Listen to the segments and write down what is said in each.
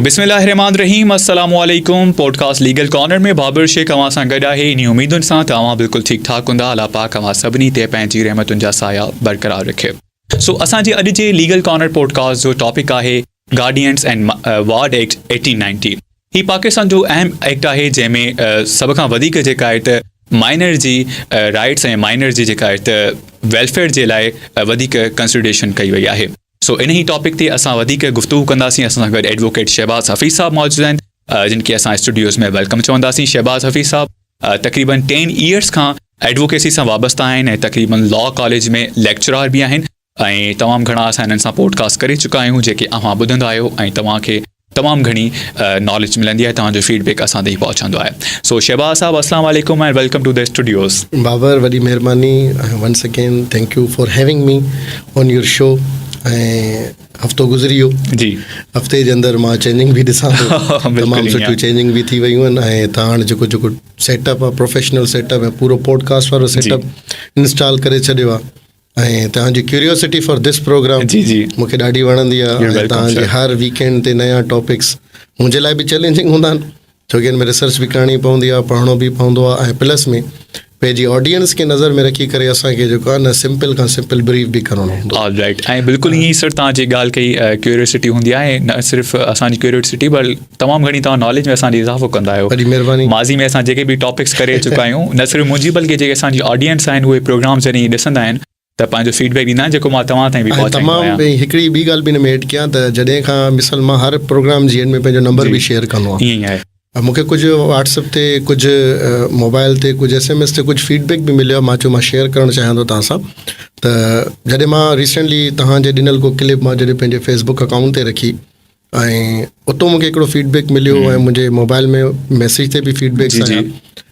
बिस्मिल्लाहिर्रहमानिर्रहीम अस्सलामु अलैकुम। पॉडकास्ट लीगल कॉर्नर में बाबर शेख अवां सां गॾु आहे। इन उम्मीदुनि सां तव्हां बिल्कुलु ठीकु ठाक हूंदा। अल्लाह पाक अवां सभिनी ते पंहिंजी रहमतुनि जा साया बरक़रार रखे। असांजे अॼु जे लीगल कॉर्नर पॉडकास्ट जो टॉपिक आहे गार्डियंस एंड वार्ड एक्ट 1890। हीउ पाकिस्तान जो अहम एक्ट आहे जंहिंमें सभ खां वधीक जेका आहे त माइनर जी राइट्स ऐं माइनर जी जेका आहे त वेलफेयर जे लाइ वधीक कंसिडरेशन कई वई आहे। इन ही टॉपिक ते असां वधीक गुफ़्तगू कंदासीं। असां सां गॾु एडवोकेट शहबाज़ हफ़ीज़ साहब मौजूदु आहिनि, जिन खे असां स्टूडियोज़ में वेलकम चवंदासीं। शहबाज़ हफ़ीज़ साहब तक़रीबन 10 ईयर्स खां एडवोकेसी सां वाबस्ता आहिनि ऐं तक़रीबन लॉ कॉलेज में लेक्चरार बि आहिनि ऐं तमामु घणा असां हिननि सां पॉडकास्ट करे चुका आहियूं जेके अव्हां ॿुधंदा आहियो ऐं तव्हांखे तमामु घणी नॉलेज मिलंदी आहे। तव्हांजो फीडबैक असां ताईं पहुचंदो आहे। शहबाज़ साहब अस्सलाम वालेकुम and welcome to the studios. Babar, वॾी महिरबानी। Once again thank you for having me on your show. ऐं हफ़्तो गुज़री वियो जी, हफ़्ते जे अंदरि मां चेंजिंग बि ॾिसां थो, तमामु सुठियूं चेंजिंग बि थी वियूं आहिनि ऐं तव्हां हाणे जेको सेटअप आहे, प्रोफेशनल सेटअप ऐं पूरो पॉडकास्ट वारो सेटअप इंस्टॉल करे छॾियो आहे ऐं तव्हांजी क्यूरियोसिटी फॉर दिस प्रोग्राम मूंखे ॾाढी वणंदी आहे। ऐं तव्हांजे हर वीकेंड ते नया टॉपिक्स मुंहिंजे लाइ बि चैलेंजिंग हूंदा आहिनि, छोकी हिन में रिसर्च बि करणी पवंदी आहे, पढ़णो बि पवंदो आहे ऐं प्लस में पंहिंजी ऑडियंस खे नज़र में रखी करे असांखे जेको आहे न सिंपल खां सिंपल ब्रीफ बि करणो हूंदो आहे। राइट। ऐं बिल्कुलु ईअं सर तव्हांजी ॻाल्हि कई, क्यूरियोसिटी हूंदी आहे, न सिर्फ़ु असांजी क्यूरियोसिटी पर तमामु घणी तव्हां नॉलेज में असांजी इज़ाफ़ो कंदा आहियो। वॾी महिरबानी। माज़ी में असां जेके बि टॉपिक्स करे चुका आहियूं, न सिर्फ़ु मुंहिंजी बल्कि जेके असांजी ऑडियंस आहिनि उहे प्रोग्राम जॾहिं ॾिसंदा आहिनि त पंहिंजो फीडबैक ॾींदा आहिनि जेको मां तव्हां ताईं बि पहुचाईंदो आहियां। तमामु हिकिड़ी ॿी ॻाल्हि बि हिन में एड कयां त जॾहिं खां मिसाल मां हर प्रोग्राम जी एंड में पंहिंजो नंबर बि शेयर कंदो आहियां। ईअं आहे। मूंखे कुझु व्हाट्सअप ते, कुझु मोबाइल ते, कुझु SMS ते कुझु फीडबैक बि मिलियो आहे। मां चयो मां शेयर करणु चाहियां थो तव्हां सां। त जॾहिं मां रिसेंटली तव्हांजे ॾिनल को क्लिप मां जॾहिं पंहिंजे फेसबुक अकाउंट ते रखी ऐं उतां मूंखे हिकिड़ो फीडबैक मिलियो ऐं मुंहिंजे मोबाइल में मैसेज ते बि फीडबैक्स आया।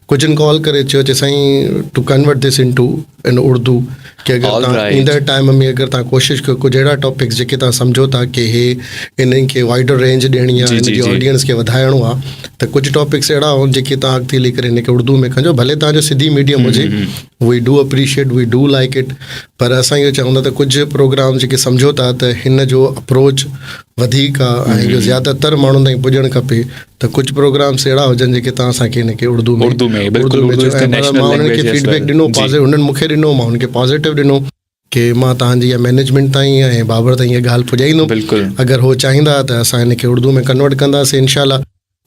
कुझु कॉल करे चयो साईं two convert this in Urdu, कि अगरि तव्हां ईंदड़ टाइम में अगरि तव्हां कोशिशि कयो कुझु अहिड़ा टॉपिक्स जेके तव्हां सम्झो था की इन्हनि खे वाइडर रेंज ॾियणी आहे, हिन जी ऑडियंस खे वधाइणो आहे, त कुझु टॉपिक्स अहिड़ा हुजनि जेके तव्हां अॻिते हली करे हिनखे उर्दू में कजो। भले तव्हांजो सिंधी मीडियम हुजे, we do appreciate, we do like it, पर असां इहो चवंदा त कुझु प्रोग्राम जेके सम्झो था त हिन जो अप्रोच वधीक आहे ऐं इहो ज़्यादातर माण्हुनि ताईं पुॼणु खपे, त कुझु प्रोग्राम्स अहिड़ा हुजनि जेके तव्हां असांखे हिनखे उर्दू में मां हुननि खे फीडबैक ॾिनो, हुननि मूंखे ॾिनो, मां हुनखे पॉज़िटिव ॾिनो की मां तव्हांजी इहा मैनेजमेंट ताईं ऐं बाबर ताईं इहा ॻाल्हि पुॼाईंदुमि। अगरि हो चाहींदा त असां हिनखे उर्दू में कन्वर्ट कंदासीं इंशाल्लाह।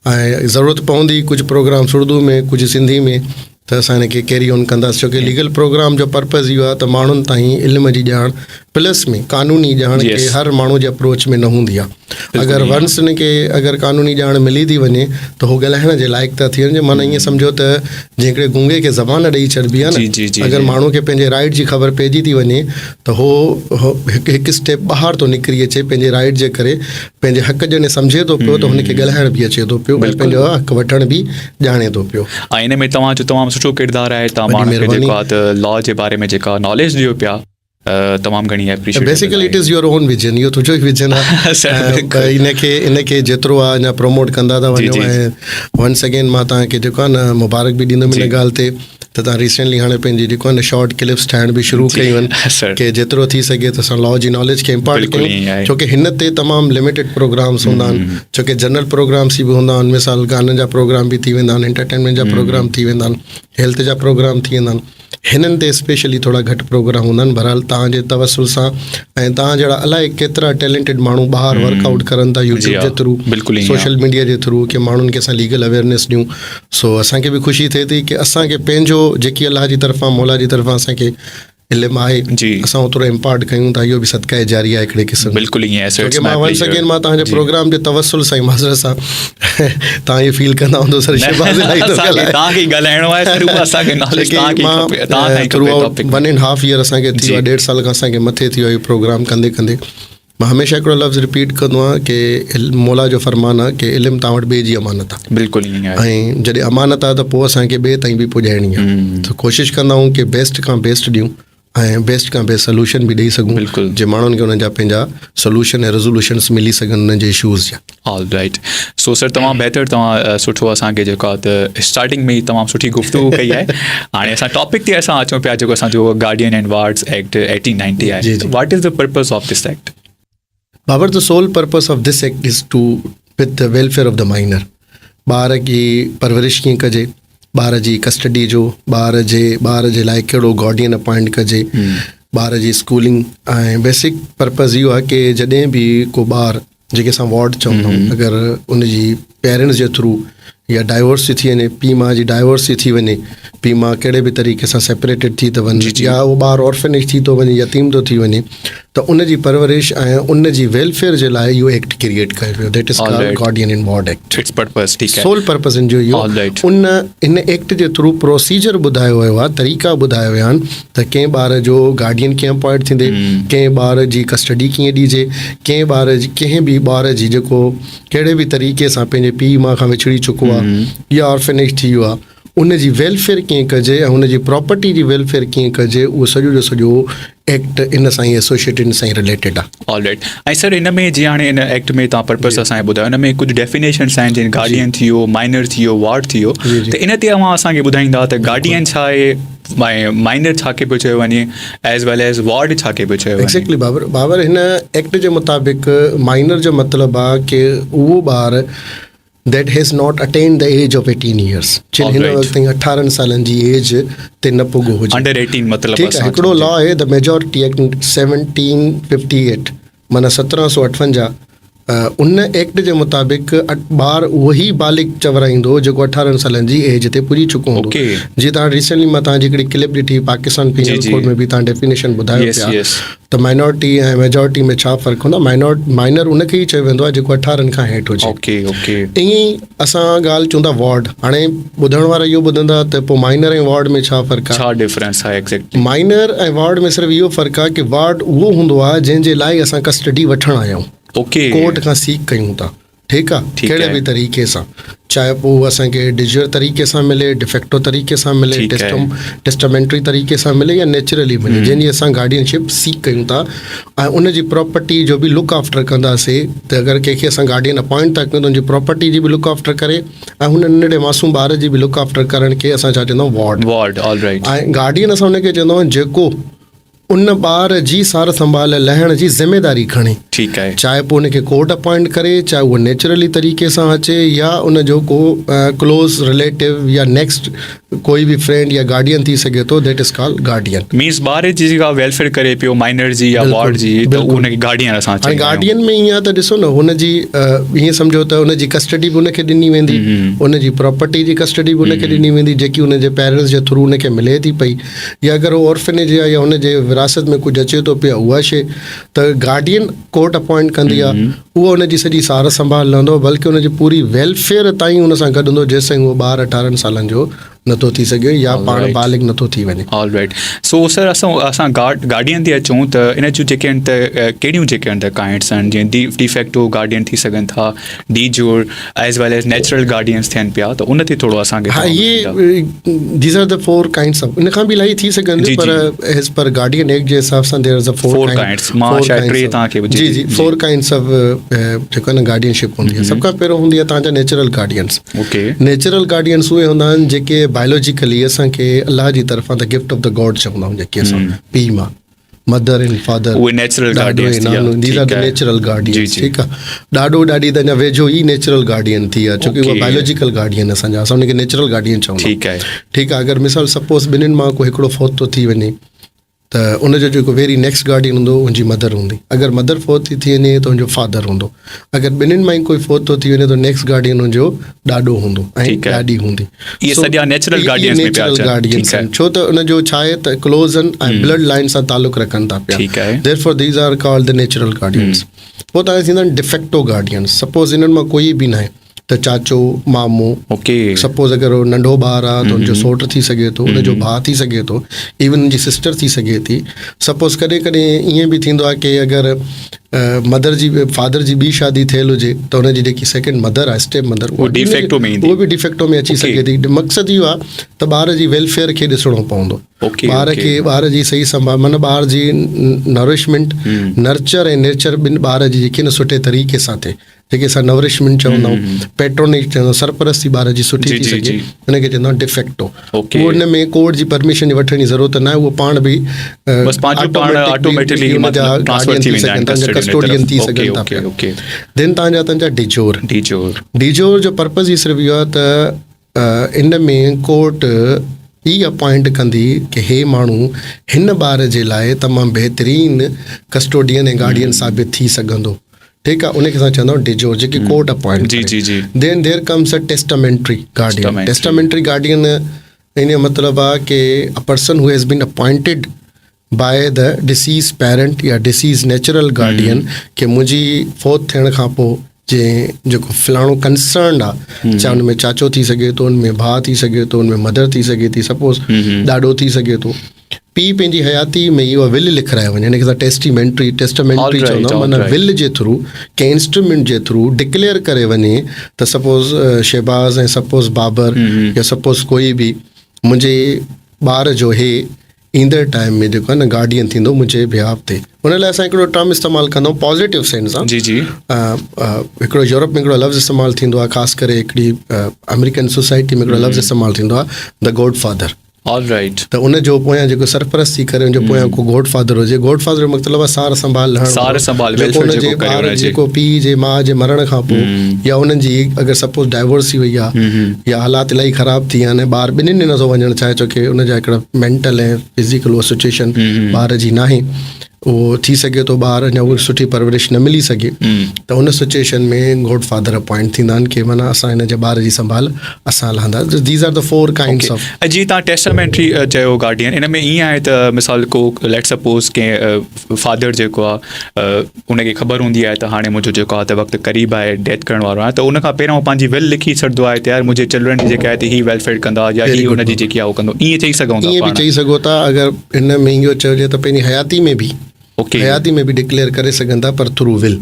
ऐं ज़रूरत पवंदी कुझु प्रोग्राम्स उर्दू में, कुझु सिंधी में, त असां हिनखे कैरी ऑन कंदासीं। छोकी लीगल प्रोग्राम जो पर्पज़ इहो आहे त माण्हुनि ताईं इल्म जी ॼाण प्लस में कानूनी ॼाण के हर माण्हू जे अप्रोच में न हूंदी आहे। अगरि वंस हिनखे अगरि कानूनी ॼाण मिली थी वञे त हो ॻाल्हाइण जे लाइक़ु था थी वञे। माना ईअं सम्झो त जंहिंकॾहिं गूंगे खे ज़बान ॾेई छॾिबी आहे न, अगरि माण्हू खे पंहिंजे राइट जी ख़बर पइजी थी वञे त हो हिकु स्टेप ॿाहिरि थो निकिरी अचे, पंहिंजे राइट जे करे पंहिंजे हक़ जॾहिं सम्झे थो पियो त हुनखे ॻाल्हाइण बि अचे थो पियो, पंहिंजो हक़ वठण बि ॼाणे थो पियो। ऐं हिन में तव्हांजो तमामु सुठो किरदारु आहे। तव्हां माण्हू खे जेको आहे त लॉ जे बारे में जेका नॉलेज ॾियो पिया, तमामु घणी appreciate. Basically it is your on vision, इहो तुंहिंजो ई विजन आहे। इनखे जेतिरो आहे अञा प्रमोट कंदा था वञो। ऐं वंस अगेन मां तव्हांखे जेको आहे न मुबारक बि ॾींदुमि हिन ॻाल्हि ते त तव्हां रिसेंटली हाणे पंहिंजी जेको आहे न शॉर्ट क्लिप्स ठाहिण बि शुरू कयूं आहिनि की जेतिरो थी सघे त असां लॉ जी नॉलेज खे इम्पार्ट कयूं। छोकी हिन ते तमामु लिमिटेड प्रोग्राम्स हूंदा आहिनि, छोकी जनरल प्रोग्राम्स बि हूंदा आहिनि, मिसाल गाननि जा प्रोग्राम बि थी वेंदा आहिनि, एंटरटेनमेंट जा प्रोग्राम थी वेंदा आहिनि, हेल्थ जा प्रोग्राम थी वेंदा आहिनि। हिननि ते स्पेशली थोरा घटि प्रोग्राम हूंदा आहिनि। बहरहाल तव्हांजे तवसुल सां ऐं तव्हां जहिड़ा अलाए केतिरा टैलेंटेड माण्हू ॿाहिरि वर्कआउट करनि था यूट्यूब जे थ्रू, सोशल मीडिया जे थ्रू, की माण्हुनि खे असां लीगल अवेयरनेस ॾियूं। सो असांखे बि ख़ुशी थिए थी की असांखे पंहिंजो जेकी अलाह जी तरफ़ां, मौला जी तरफ़ां असांखे इल्मु आहे, असां ओतिरो इम्पार्ट कयूं था। इहो बि सदका जारी आहे हिकिड़े क़िस्म। बिल्कुलु ईअं आहे। छोकी मां वंस अगेन मां तव्हांजे प्रोग्राम जे तवसुल सां माज़रत सां तव्हां इहो फील कंदा हूंदो सर शहबाज़ इलाही थो ॻाल्हाइणो आहे। थ्रू आउट 1.5 ईयर असांखे थी वियो आहे, 1.5 साल खां असांखे मथे थी वियो इहो प्रोग्राम कंदे कंदे। मां हमेशह हिकिड़ो लफ़्ज़ रिपीट कंदो आहियां की मौला जो फ़रमान आहे की इल्मु तव्हां वटि ॿिए जी अमानत आहे। बिल्कुलु ईअं आहे। ऐं जॾहिं अमानत आहे त पोइ असांखे ॿिए ताईं बि पुॼाइणी आहे। त कोशिशि कंदा आहियूं की बेस्ट खां बेस्ट ॾियूं ऐं बेस्ट खां बेस्ट सोल्यूशन बि ॾेई सघूं, जे माण्हुनि खे उन्हनि जा पंहिंजा सोल्यूशन ऐं रेज़ोल्यूशन्स मिली सघनि उन्हनि जे इशूज़ जा। All right. सो सर तमामु बहितरु, तव्हां सुठो असांखे जेको आहे त स्टार्टिंग में ई तमामु सुठी गुफ़्तगू कई आहे। हाणे असां टॉपिक ते असां अचूं पिया, जेको असांजो गार्डियन एंड वार्ड्स एक्ट 1890 आहे। What is the purpose of this act? However, the sole purpose of this act is to with the welfare of the minor. ॿार जी परवरिश कीअं कजे, ॿार जी कस्टडी जो, ॿार जे लाइ कहिड़ो गार्डियन अपॉइंट कजे, ॿार जी स्कूलिंग. ऐं बेसिक पर्पज़ इहो आहे की जॾहिं बि को ॿार जेके असां वॉर्ड चवंदा आहियूं, अगरि उनजी पेरेंट्स जे थ्रू या डाइवोर्स थी वञे, पीउ माउ जी डाइवोर्स थी वञे, पीउ माउ कहिड़े बि तरीक़े सां सेपरेटेड थी थो वञे, या उहो ॿारु ऑर्फनेज थी थो वञे, यतीम थो थी वञे, त उनजी परवरिश ऐं उनजी वेलफेयर जे लाइ इहो एक्ट क्रिएट कयो वियो. दैट इज़ कॉल्ड गार्डियन इन वॉर्ड एक्ट. इट्स पर्पस, ठीक है. सोल पर्पस इन जो इहो. In act J through procedure ॿुधायो वियो आहे, तरीक़ा ॿुधाया विया आहिनि त कंहिं ॿार जो गार्डियन कीअं अपॉइंट थींदे, कंहिं ॿार जी कस्टडी कीअं ॾिजे, कंहिं बि ॿार जी जेको कहिड़े बि तरीक़े सां पंहिंजे पीउ माउ खां विछड़ी चुको आहे या ऑर्फनेज थी वियो आहे, उनजी वेलफेयर कीअं कजे ऐं उनजी प्रॉपर्टी जी वेलफेयर कीअं कजे, उहो सॼो जो सॼो एक्ट इन सां ई एसोसिएटेड, इन सां ई रिलेटेड आहे. ऑलराइट. ऐं सर इन में जीअं हाणे इन एक्ट में तव्हां पर्पस असांखे ॿुधायो, इन में कुझु डेफिनेशन्स आहिनि, जीअं गार्डियन थी वियो, माइनर थी वियो, वार्ड थी वियो, त इन ते तव्हां असांखे ॿुधाईंदा त गार्डियन छा आहे, माइनर छा खे पियो चयो वञे, एज़ वेल एज़ वार्ड छा खे पियो चयो वञे. एक्ज़ैक्टली बाबर, हिन एक्ट जे मुताबिक़ माइनर जो मतिलबु आहे की उहो ॿार that has not attained the age of 18 years. जिन हिन वक़्तु 18 सालनि जी एज ते न पुॻो हुजे. अंडर 18 मतिलबु. ठीकु आहे. हिकिड़ो लॉ आहे द मेजॉरिटी एक्ट 1758, माना 1758. उन एक्ट जे मुताबिक़ ॿार उहो ई बालिग चवराईंदो जेको 18 सालनि जी एज ते पुॼी चुको हूंदो. जीअं तव्हां रिसेंटली मां तव्हांजी हिकिड़ी क्लिप ॾिठी पाकिस्तान पीनल कोड में बि तव्हां डेफिनेशन ॿुधायो पिया त माइनॉरिटी ऐं मेजॉरिटी में छा फ़र्क़ु हूंदो आहे. माइनर उनखे ई चयो वेंदो आहे जेको 18 खां हेठि हुजे. ईअं ई असां ॻाल्हि चऊं था वॉर्ड. हाणे ॿुधण वारा इहो ॿुधंदा त पोइ माइनर ऐं वॉर्ड में छा फ़र्क़ु आहे, छा डिफरेंस आहे. एक्ज़ैक्टली माइनर ऐं वॉर्ड में सिर्फ़ु इहो फ़र्क़ु आहे की वॉर्ड उहो हूंदो आहे जंहिंजे लाइ असां कस्टडी वठणु आया आहियूं, कोर्ट खां सीक कयूं था. ठीकु आहे. कहिड़े बि तरीक़े सां, चाहे पोइ असांखे डिजिटल तरीक़े सां मिले, डिफेक्टो तरीक़े सां मिले, टेस्टामेंट्री तरीक़े सां मिले या नेचुरली मिले, जंहिंजी असां गार्डियनशिप सीक कयूं था. ऐं उनजी प्रॉपर्टी जो बि लुक आफ्टर कंदासीं त अगरि कंहिंखे असां गार्डियन अपॉइंट था कयूं त उनजी प्रॉपर्टी जी बि लुक आफ्टर करे ऐं हुन नंढे मासूम ॿार जी बि लुक आफ्टर करण खे असां छा चवंदा आहियूं, वॉर्ड. ऑलराइट. ऐं गार्डियन असां हुनखे चवंदा आहियूं जेको उन ॿार जी सार संभाल लहण जी ज़िमेदारी खणे. ठीकु आहे. चाहे पोइ उनखे कोर्ट अपॉइंट करे, चाहे उहो नेचुरली तरीक़े सां अचे या उनजो को क्लोज रिलेटिव या नेक्स्ट कोई बि फ्रेंड या गार्डियन थी सघे थो. That is called guardian. Means ॿार जी जेका वेलफेयर करे पियो माइनर जी या वार्ड जी, त उनखे गार्डियन असां चवंदा आहियूं. गार्डियन में ईअं आहे त ॾिसो न, हुनजी ईअं सम्झो त उनजी कस्टडी बि उनखे ॾिनी वेंदी, उनजी प्रॉपर्टी जी कस्टडी बि उनखे ॾिनी वेंदी जेकी उनजे पेरेंट्स जे थ्रू उनखे मिले थी पई, या अगरि उहो ऑर्फनेज आहे या उनजे विरासत में कुझु अचे थो पियो उहा शइ, त गार्डियन कोर्ट अपॉइंट कंदी आहे. उहो उनजी सॼी सार संभाल लहंदो, बल्कि उनजी पूरी वेलफेयर ताईं उन सां गॾु हूंदो जेसिताईं उहो ॿार 18 सालनि जो नथो थी सघे या पाण बालिग नथो थी वञे. ऑलराइट. सो सर असां गार्डियन ते अचूं त इन जूं जेके आहिनि त कहिड़ियूं जेके आहिनि त काइंड्स आहिनि, जीअं डिफेक्टो गार्डियन थी सघनि था, de jure as well as natural guardians थियनि पिया, त उन ते थोरो असांखे. हा, इहे these are the 4 kinds of. इन खां बि इलाही थी सघनि, पर एज़ पर गार्डियन एक्ट जे हिसाब सां देयर इज़ अ 4 काइंड्स. मां शायदि 3 तव्हांखे जी 4 काइंड्स ऑफ जेको आहे न गार्डियनशिप हूंदी आहे. सभ खां पहिरियों हूंदी आहे तव्हांजा नेचुरल गार्डियंस. नेचुरल गार्डियंस उहे हूंदा आहिनि जेके बायोलॉजिकली असांखे अलाह जी तरफ़ां the gift of the God चवंदा आहियूं, जेके असां पीउ माउ, मदर एंड फादर, उहे natural guardians. These are the natural guardians. ठीकु आहे. ॾाढो ॾाढी त अञा वेझो ई नेचुरल गार्डियन थी आहे, छोकी उहा बायोलॉजिकल गार्डियन असांजा, असां हुनखे नेचुरल गार्डियन चवंदा. ठीकु आहे. ठीकु आहे. अगरि मिसाल सपोज़ ॿिन्हिनि मां को हिकिड़ो फौत थो थी वञे त उनजो जेको वेरी नेक्स्ट गार्डियन हूंदो उनजी मदर हूंदी. अगरि मदर फोत थी वञे त उनजो फादर हूंदो. अगरि ॿिन्हिनि मां ई कोई फोत थो थी वञे त नेक्स्ट गार्डियन उनजो ॾाॾो हूंदो ऐं ॾाॾी हूंदी. नेचुरल गार्डियन छो त उनजो छा आहे त क्लोज़ ऐं ब्लड लाइन सां तालुक रखनि था पिया. Therefore these are called the natural guardians. पोइ तव्हांखे थींदा आहिनि डिफेक्टो गार्डियंस. सपोज़ इन्हनि मां कोई बि न आहे त चाचो, मामो, सपोज़ अगरि नंढो ॿारु आहे त हुनजो सोट थी सघे थो, हुनजो भाउ थी सघे थो, इवन हुनजी सिस्टर थी सघे थी. सपोज़ कॾहिं कॾहिं ईअं बि थींदो आहे की अगरि मदर जी फादर जी ॿी शादी थियल हुजे त हुनजी जेकी सेकेंड मदर आहे, स्टेप मदर, उहो बि डिफेक्टो में अची सघे थी. मक़सदु इहो आहे त ॿार जी वेलफेयर खे ॾिसणो पवंदो. ॿार जी सही संभाल, माना ॿार जी नरिशमेंट, नर्चर ऐं नेचर ॿिनि ॿार जी जेकी न सुठे तरीक़े सां थिए. जेके असां नवरिशमेंट चवंदा आहियूं, पेट्रोनिक चवंदा आहियूं, सरपरस्ती ॿार जी सुठी थी सघे, हुनखे चवंदा आहियूं डिफेक्टो। उहो हुन में कोर्ट जी परमिशन वठण जी ज़रूरत न आहे, उहो पाण बि ऑटोमेटिकली हुनजा गार्डियन थी सघनि था, कस्टोडियन थी सघनि था पिया। देन तव्हांजा डिजोर जो पर्पज़ ई सिर्फ़ु इहो आहे त इन में कोर्ट ई अपॉइंट कंदी कि हे माण्हू हिन ॿार जे लाइ तमामु बहितरीनु कस्टोडियन ऐं गार्डियन साबित थी सघंदो, ठीकु आहे, उनखे असां चवंदा आहियूं डिजोर, जेकी court appoint. Then there comes a testamentary guardian. Testamentary guardian इन जो मतिलबु आहे कि a person who has been appointed by the deceased parent या डिसीज़ नेचुरल गार्डियन, कि मुंहिंजी फोत थियण खां पोइ जेको फलाणो कंसर्न आहे, चाहे हुन में चाचो थी सघे थो, हुन में भाउ थी सघे थो, हुन में मदर थी सघे थी, सपोज़ ॾाॾो थी सघे थो, पीउ पंहिंजी हयाती में इहो विल लिखाए वञे, हिनखे असां टेस्टामेंट्री चवंदा आहियूं। माना विल जे थ्रू, कंहिं इंस्ट्रूमेंट जे थ्रू डिक्लेयर करे वञे त सपोज़ शहबाज़ ऐं सपोज़ बाबर या सपोज़ कोई बि मुंहिंजे ॿार जो हे ईंदड़ टाइम में जेको आहे न गार्डियन थींदो मुंहिंजे बिहाफ ते। हुन लाइ असां हिकिड़ो टर्म इस्तेमालु कंदा आहियूं पॉज़िटिव सेंस सां। हिकिड़ो यूरोप में हिकिड़ो लफ़्ज़ इस्तेमालु थींदो आहे, ख़ासि करे हिकिड़ी अमेरिकन सोसाइटी में हिकिड़ो लफ़्ज़ इस्तेमालु थींदो आहे, द गॉड फादर। त उन जो पोयां जेको सरपरस्ती करे, उनजो पोयां को गॉड फादर हुजे। गॉड फादर जो मतिलबु आहे सार संभाल हणणु, उनजे ॿार जेको पीउ जे माउ जे मरण खां पोइ या उन्हनि जी अगरि सपोज़ डाइवोर्स थी वई आहे या हालात इलाही ख़राबु थी विया आहिनि, ॿार ॿिन्हिनि नथो वञणु चाहे, छो की उनजा हिकिड़ा मेंटल ऐं फिज़िकल उहा सिचुएशन ॿार जी नाहे, उहो थी सघे थो ॿार अञा उहा सुठी परवरिश न मिली सघे, त उन सिचुएशन में गॉड फादर अपॉइंट थींदा आहिनि कि माना असां हिन जे ॿार जी संभाल असां लहंदा। These are the 4 kinds of. जीअं तव्हां टेस्टामेंट्री चयो गार्डियन, इन में ईअं आहे त मिसाल को लेट सपोज़ कंहिं फादर जेको आहे उनखे ख़बर हूंदी आहे त हाणे मुंहिंजो जेको आहे त वक़्तु क़रीब आहे, डेथ करण वारो आहे, त उनखां पहिरियों पंहिंजी विल लिखी छॾंदो आहे त यार मुंहिंजे चिल्ड्रन जी जेका आहे त ही वेलफेयर कंदा या ही हुनजी जेकी आहे उहो कंदो, ईअं चई सघूं था? ईअं बि चई सघो था। अगरि हिन में इहो चइजे त पंहिंजी हयाती में बि हयाती में बि डिक्लेयर करे सघनि था, पर थ्रू विल,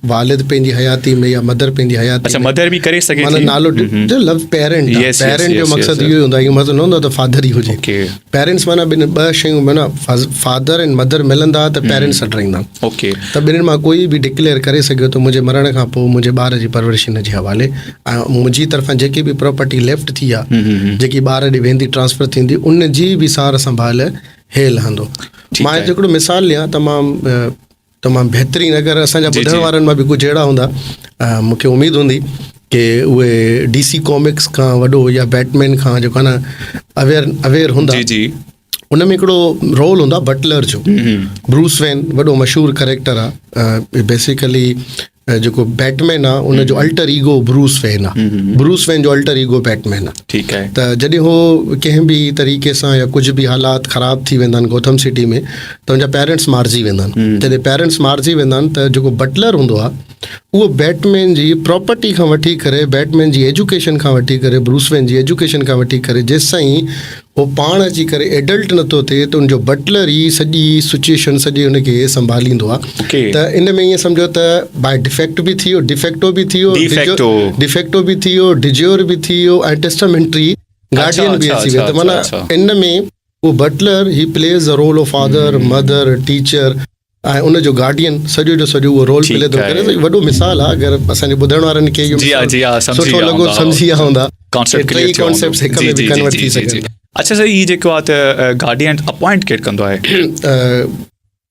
वालिद पंहिंजी हयाती में या मदर पंहिंजी हयाती में, मदर बि करे सघे, माना नालो लव पेरेंट। पेरेंट जो मक़सदु इहो हूंदो आहे, इहो मतिलबु न हूंदो त फादर ई हुजे। पेरेंट्स माना ॿ शयूं, माना फादर ऐं मदर मिलंदा त पेरेंट्स हटाईंदा, त ॿिन्हिनि मां कोई बि डिक्लेयर करे सघे थो मुंहिंजे मरण खां पोइ मुंहिंजे ॿार जी परवरिश हिन जे हवाले, ऐं मुंहिंजी तरफ़ां जेकी बि प्रॉपर्टी लेफ्ट थी आहे, जेकी ॿार ॾे वेंदी, ट्रांसफर थींदी, उन जी बि सार संभाल हे लहंदो। मां हिकिड़ो मिसाल ॾियां, तमामु बहितरीनु। अगरि असांजा ॿुधण वारनि मां बि कुझु अहिड़ा हूंदा, मूंखे उमेदु हूंदी कि उहे DC कॉमिक्स खां वॾो या बैटमैन खां जेको आहे न अवेयर हूंदा। उन में हिकिड़ो रोल हूंदो आहे बटलर जो। ब्रूस वेन वॾो मशहूरु कैरेक्टर आहे। बेसिकली जेको बैटमैन आहे उनजो अल्टर ईगो ब्रूस वेन आहे। ब्रूस वेन जो अल्टर ईगो बैटमैन आहे। ठीकु आहे। त जॾहिं हो कंहिं बि तरीक़े सां या कुझु बि हालात ख़राब थी वेंदा आहिनि गोथम सिटी में, त हुनजा पेरेंट्स मारिजी वेंदा आहिनि। जॾहिं पेरेंट्स मारिजी वेंदा आहिनि त जेको बटलर हूंदो आहे उहो बैटमैन जी प्रॉपर्टी खां वठी करे, बैटमैन जी एजुकेशन खां वठी करे, ब्रूस वेन जी एजुकेशन खां वठी करे, जेसिताईं उहो पाण अची करे एडल्ट नथो थिए त उनजो बटलर ई सॼी सिचुएशन सॼी हुनखे संभालींदो आहे। त इन में ईअं सम्झो त बाय डिफेक्ट बि थी वियो, डिफेक्टो बि थी वियो, डिजोर बि थी वियो ऐं टेस्टामेंट्री गार्डियन बि अची वियो। त माना इन में उहो butler he plays the role of father, mother, teacher ऐं उनजो गार्डियन सॼो जो सॼो उहो रोल प्ले थो करे। त वॾो मिसाल आहे। अगरि असांजे ॿुधण वारनि खे सुठो लॻो, सम्झी विया हूंदा, टई कॉन्सेप्ट हिक में बि कन्वर्ट थी सघनि। अच्छा सर, ही जेको आहे त गार्डियन अपॉइंट केरु कंदो आहे?